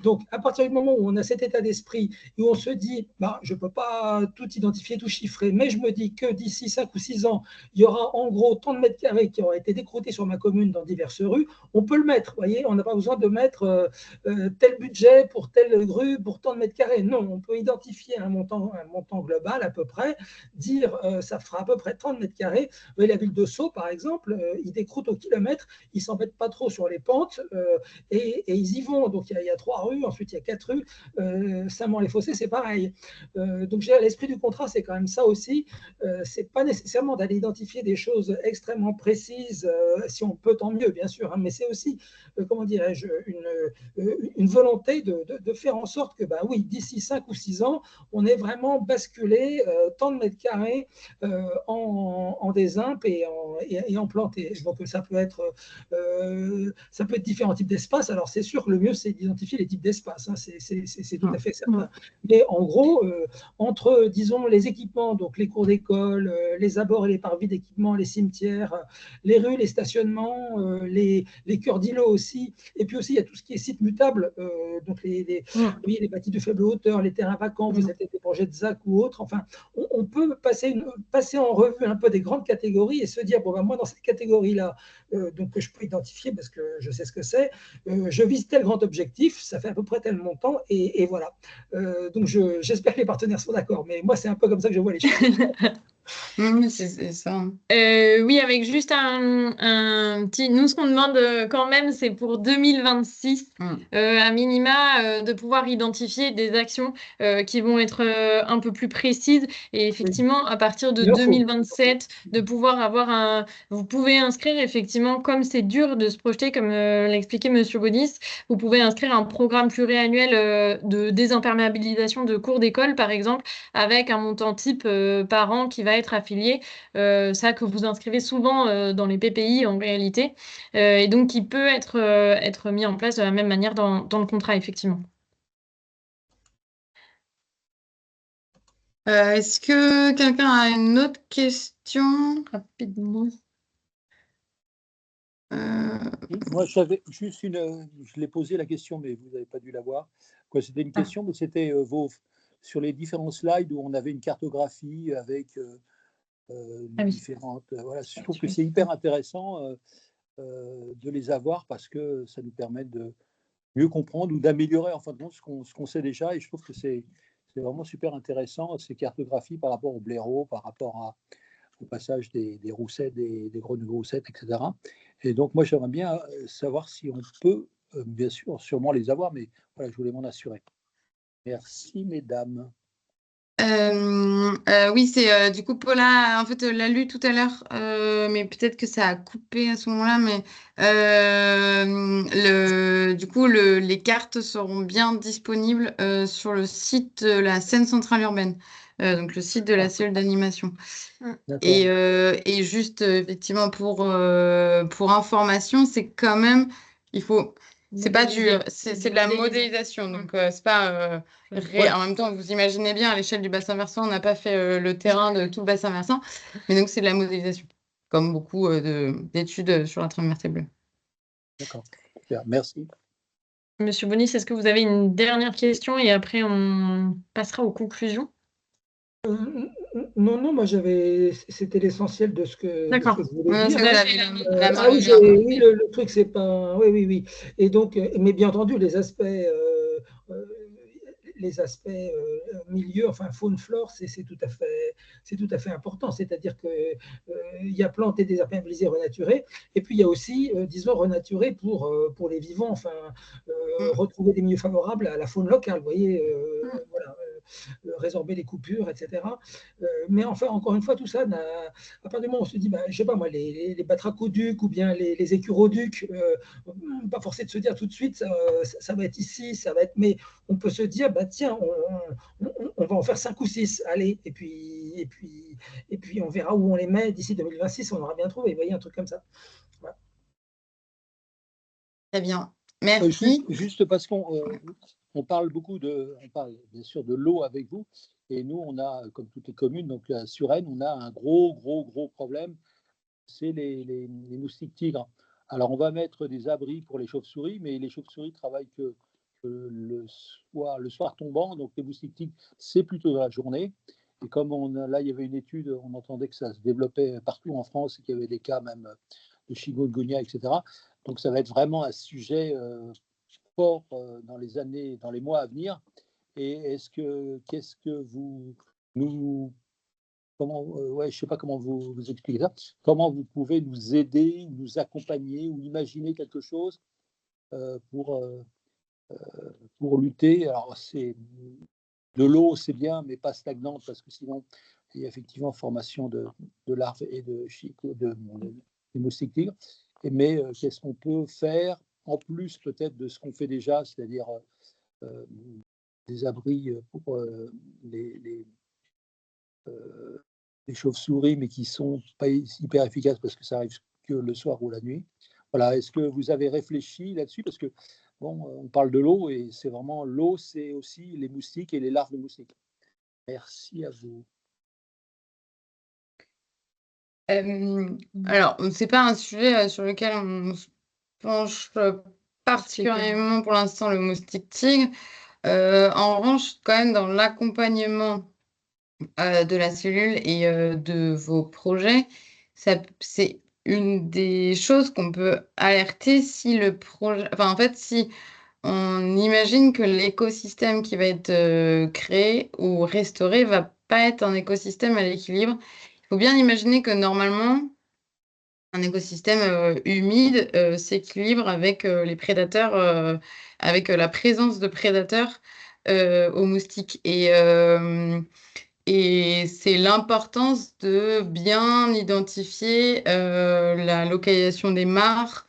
Donc, à partir du moment où on a cet état d'esprit, où on se dit, bah, je ne peux pas tout identifier, tout chiffrer, mais je me dis que d'ici 5 ou 6 ans, il y aura en gros tant de mètres carrés qui auront été décroutés sur ma commune dans diverses rues, on peut le mettre. Vous voyez, on n'a pas besoin de mettre tel budget pour telle rue, pour tant de mètres carrés. Non, on peut identifier un montant global à peu près, dire ça fera à peu près 30 mètres carrés. Vous voyez, la ville de Sceaux, par exemple, ils décroutent au kilomètre, ils ne s'embêtent pas trop sur les pentes et ils y vont. Donc, il y a 3 rues, ensuite il y a 4 rues. Saint-Maur-les-Fossés, c'est pareil. Donc, l'esprit du contrat, c'est quand même ça aussi. C'est pas nécessairement d'aller identifier des choses extrêmement précises, si on peut, tant mieux, bien sûr, hein, mais c'est aussi, comment dirais-je, une volonté de faire en sorte que, bah oui, d'ici 5 ou 6 ans, on ait vraiment basculé tant de mètres carrés en désimp et en planté. Donc, ça peut être différents types d'espaces. Alors, c'est sûr que le mieux, c'est d'identifier les types d'espaces, hein, c'est tout à fait certain. Mais en gros, entre, disons, les équipements, donc les cours d'école, les abords et les parvis d'équipements, les cimetières, les rues, les stationnements, les cœurs d'îlots aussi, et puis aussi, il y a tout ce qui est site mutable, donc les bâtis de faible hauteur, les terrains vacants, vous avez des projets de ZAC ou autres. Enfin, on peut passer en revue un peu des grandes catégories et se dire, bon, ben, moi, dans cette catégorie-là, donc que je peux identifier parce que je sais ce que c'est, je vise tel grand objectif, ça fait à peu près tel montant, et voilà. Donc, j'espère que les partenaires sont d'accord, mais moi, c'est un peu comme ça que je vois les choses. C'est ça. Oui, avec juste un petit. Nous, ce qu'on demande quand même, c'est pour 2026, à minima, de pouvoir identifier des actions qui vont être un peu plus précises. Et effectivement, à partir de Il en faut. 2027, de pouvoir avoir un. Vous pouvez inscrire, effectivement, comme c'est dur de se projeter, comme l'expliquait Monsieur Bonis, vous pouvez inscrire un programme pluriannuel de désimperméabilisation de cours d'école, par exemple, avec un montant type par an qui va être affilié. Ça que vous inscrivez souvent dans les PPI en réalité, et donc qui peut être mis en place de la même manière dans le contrat, effectivement. Est-ce que quelqu'un a une autre question rapidement? Moi, j'avais juste je l'ai posé la question, mais vous n'avez pas dû la voir. C'était une question, mais c'était sur les différents slides où on avait une cartographie avec les différentes. Voilà, je trouve que c'est hyper intéressant de les avoir parce que ça nous permet de mieux comprendre ou d'améliorer en fin de compte ce qu'on sait déjà. Et je trouve que c'est vraiment super intéressant ces cartographies par rapport au blaireau, par rapport au passage des roussettes, des grenouilles roussettes, etc. Et donc, moi, j'aimerais bien savoir si on peut, bien sûr, sûrement les avoir, mais voilà, je voulais m'en assurer. Merci, mesdames. Oui, c'est du coup Paula, en fait, l'a lu tout à l'heure, mais peut-être que ça a coupé à ce moment-là. Mais du coup, les cartes seront bien disponibles sur le site de la scène centrale urbaine, donc le site de la cellule d'animation. Et juste, effectivement, pour information, c'est quand même, c'est pas c'est de la modélisation, donc c'est pas en même temps, vous imaginez bien, à l'échelle du bassin versant, on n'a pas fait le terrain de tout le bassin versant, mais donc c'est de la modélisation, comme beaucoup d'études sur la trame vertébrale. D'accord, super, merci. Monsieur Bonis, est-ce que vous avez une dernière question et après on passera aux conclusions? Non, moi c'était l'essentiel de ce que je voulais dire. Oui, le truc, c'est pas. Oui. Et donc, mais bien entendu, les aspects milieu, enfin faune, flore, c'est tout à fait important. C'est-à-dire que il y a plantes et désimperméabilisées renaturées, et puis il y a aussi, disons, renaturées pour les vivants, enfin retrouver des milieux favorables à la faune locale. Vous voyez, voilà. Résorber les coupures, etc. Mais enfin, encore une fois, tout ça, à partir du moment où on se dit, je sais pas moi, les batracoducs ou bien les écuroducs, pas forcé de se dire tout de suite, ça va être ici, ça va être. Mais on peut se dire, tiens, on va en faire 5 ou 6, allez, et puis on verra où on les met d'ici 2026, on aura bien trouvé. Vous voyez, un truc comme ça. Voilà. Très bien. Merci. Juste parce qu'on parle bien sûr de l'eau avec vous, et nous, on a, comme toutes les communes, donc à Suresnes, on a un gros problème, c'est les moustiques tigres. Alors, on va mettre des abris pour les chauves-souris, mais les chauves-souris travaillent que le soir tombant, donc les moustiques tigres, c'est plutôt dans la journée. Et comme là, il y avait une étude, on entendait que ça se développait partout en France et qu'il y avait des cas même de chikungunya, etc. Donc, ça va être vraiment un sujet fort dans les mois à venir. Et qu'est-ce que je sais pas comment vous expliquer ça. Comment vous pouvez nous aider, nous accompagner ou imaginer quelque chose pour lutter. Alors, de l'eau, c'est bien, mais pas stagnante, parce que sinon, il y a effectivement formation de larves et de moustiques tigres. Mais qu'est-ce qu'on peut faire en plus peut-être de ce qu'on fait déjà, c'est-à-dire des abris pour les chauves-souris, mais qui sont pas hyper efficaces parce que ça arrive que le soir ou la nuit. Voilà, est-ce que vous avez réfléchi là-dessus? Parce que on parle de l'eau et c'est vraiment l'eau, c'est aussi les moustiques et les larves de moustiques. Merci à vous. Alors, c'est pas un sujet sur lequel on se penche particulièrement pour l'instant, le moustique tigre. En revanche, quand même, dans l'accompagnement de la cellule et de vos projets, c'est une des choses qu'on peut alerter si le projet, enfin en fait, si on imagine que l'écosystème qui va être créé ou restauré va pas être un écosystème à l'équilibre faut bien imaginer que normalement, un écosystème humide s'équilibre avec les prédateurs, avec la présence de prédateurs aux moustiques. Et c'est l'importance de bien identifier la localisation des mares,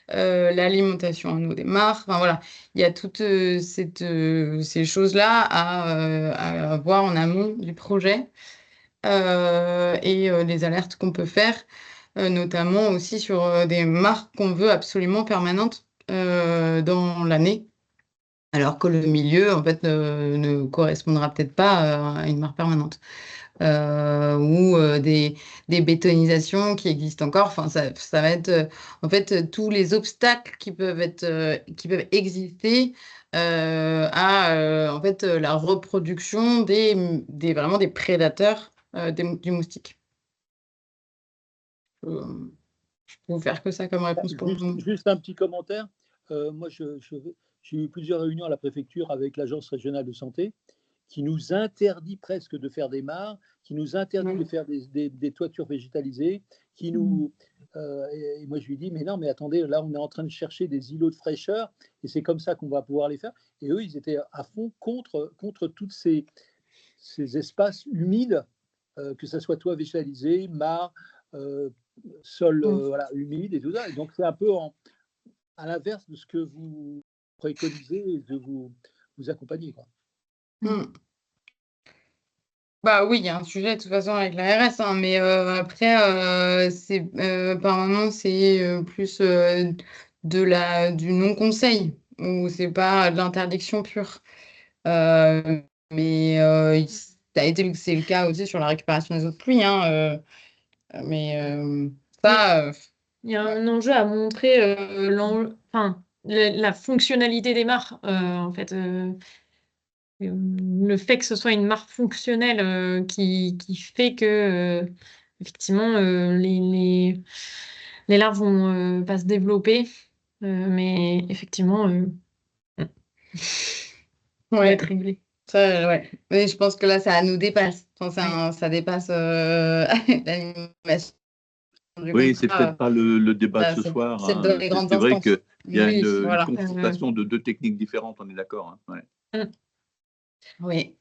l'alimentation en eau des mares. Enfin, voilà, il y a toutes ces choses-là à voir en amont du projet et les alertes qu'on peut faire, notamment aussi sur des marques qu'on veut absolument permanentes dans l'année. Alors que le milieu, en fait, ne correspondra peut-être pas à une marque permanente. Ou des bétonisations qui existent encore. Enfin, ça va être, en fait, tous les obstacles qui peuvent exister en fait, la reproduction vraiment des prédateurs du moustique. Je peux vous faire que ça comme réponse pour le moment. Juste un petit commentaire. Moi, j'ai eu plusieurs réunions à la préfecture avec l'Agence régionale de santé qui nous interdit presque de faire des mares, qui nous interdit de faire des toitures végétalisées, qui nous... et moi, je lui dis, mais non, mais attendez, là, on est en train de chercher des îlots de fraîcheur, et c'est comme ça qu'on va pouvoir les faire. Et eux, ils étaient à fond contre tous ces espaces humides, que ce soit toit végétalisé, mares, sol voilà, humide et tout ça. Et donc, c'est un peu à l'inverse de ce que vous préconisez et de vous accompagner, quoi. Bah oui, il y a un sujet de toute façon avec l'ARS, hein, mais après, par moment, c'est plus du non-conseil, ou c'est pas de l'interdiction pure. Mais c'est le cas aussi sur la récupération des eaux de pluie, hein, mais ça, Il y a un enjeu à montrer la fonctionnalité des mares, en fait. Le fait que ce soit une mare fonctionnelle qui fait que, effectivement, les larves vont pas se développer. Mais effectivement, ouais. être réglé. Ça, ouais. Mais je pense que là, ça nous dépasse. Enfin, ça dépasse l'animation du Oui, c'est contrat. peut-être pas le débat de ce soir. C'est dans les grandes C'est vrai instances. qu'il y a Oui, une voilà. confrontation de deux techniques différentes, on est d'accord. Hein, ouais. Oui.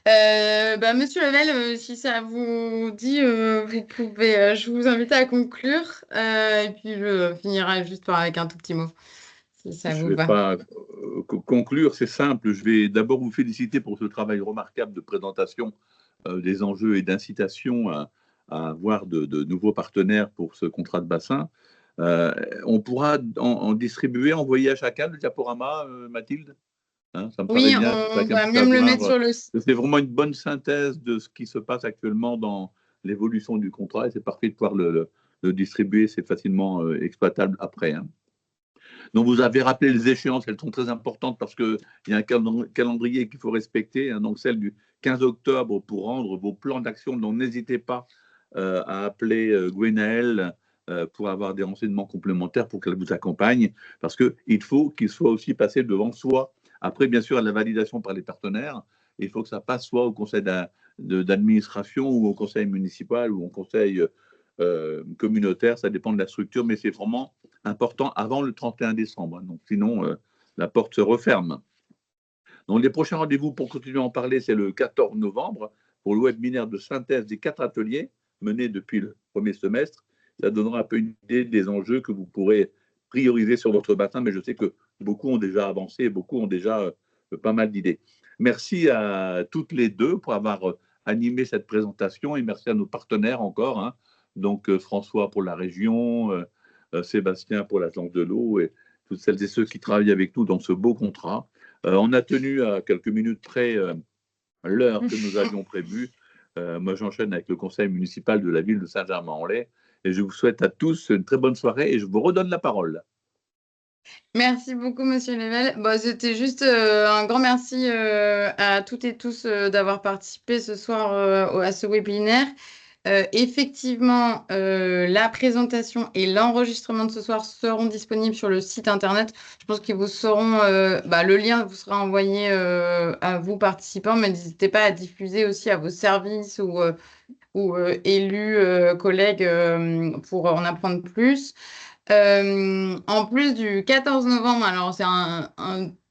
Monsieur Level, si ça vous dit, vous pouvez, je vous invite à conclure. Et puis, je finirai juste avec un tout petit mot, si ça Je vous ne vais va. pas conclure, c'est simple. Je vais d'abord vous féliciter pour ce travail remarquable de présentation des enjeux et d'incitation à avoir de nouveaux partenaires pour ce contrat de bassin. On pourra en distribuer, envoyer à chacun le diaporama, Mathilde, hein, ça me paraît Oui, bien. on va même le mettre sur le site. C'est vraiment une bonne synthèse de ce qui se passe actuellement dans l'évolution du contrat et c'est parfait de pouvoir le distribuer, c'est facilement exploitable après. Hein. Donc, vous avez rappelé les échéances, elles sont très importantes parce qu'il y a un calendrier qu'il faut respecter, hein, donc celle du 15 octobre pour rendre vos plans d'action. Donc, n'hésitez pas à appeler Gwenaëlle pour avoir des renseignements complémentaires pour qu'elle vous accompagne, parce qu'il faut qu'il soit aussi passé devant soi. Après, bien sûr, à la validation par les partenaires, il faut que ça passe soit au conseil d'administration ou au conseil municipal ou au conseil communautaire, ça dépend de la structure, mais c'est vraiment important avant le 31 décembre. Donc, sinon, la porte se referme. Donc, les prochains rendez-vous pour continuer à en parler, c'est le 14 novembre pour le webinaire de synthèse des 4 ateliers menés depuis le premier semestre. Ça donnera un peu une idée des enjeux que vous pourrez prioriser sur votre bassin, mais je sais que beaucoup ont déjà avancé et beaucoup ont déjà pas mal d'idées. Merci à toutes les deux pour avoir animé cette présentation et merci à nos partenaires encore, hein. Donc François pour la région, Sébastien pour l'agence de l'eau et toutes celles et ceux qui travaillent avec nous dans ce beau contrat. On a tenu à quelques minutes près l'heure que nous avions prévue. Moi, j'enchaîne avec le conseil municipal de la ville de Saint-Germain-en-Laye et je vous souhaite à tous une très bonne soirée et je vous redonne la parole. Merci beaucoup, Monsieur Level. C'était juste un grand merci à toutes et tous d'avoir participé ce soir à ce webinaire. Effectivement, la présentation et l'enregistrement de ce soir seront disponibles sur le site internet. Je pense qu'ils vous seront, le lien vous sera envoyé à vous participants, mais n'hésitez pas à diffuser aussi à vos services ou ou élus, collègues pour en apprendre plus. En plus du 14 novembre, alors c'est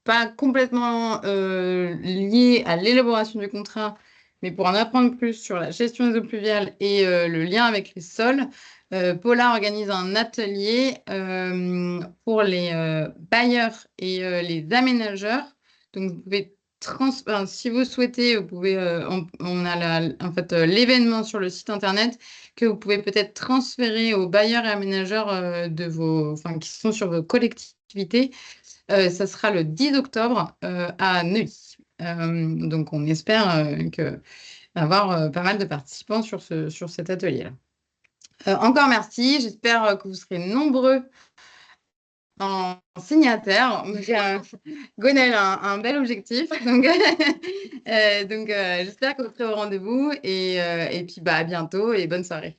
pas complètement lié à l'élaboration du contrat, mais pour en apprendre plus sur la gestion des eaux pluviales et le lien avec les sols, Paula organise un atelier pour les bailleurs et les aménageurs. Donc, vous pouvez si vous souhaitez, vous pouvez, on a en fait, l'événement sur le site internet que vous pouvez peut-être transférer aux bailleurs et aménageurs qui sont sur vos collectivités. Ça sera le 10 octobre à Neuilly. Donc, on espère avoir pas mal de participants sur cet atelier-là. Encore merci. J'espère que vous serez nombreux en signataire. Gonel a un bel objectif. Donc, j'espère que vous serez au rendez-vous. Et puis, à bientôt et bonne soirée.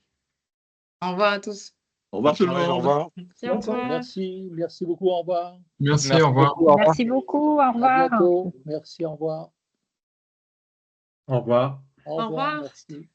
Au revoir à tous. Au revoir tout le monde. Au revoir. Merci beaucoup, au revoir. Merci, au revoir. Merci beaucoup, au À revoir. bientôt. Merci, au revoir. Au revoir. Au revoir, merci.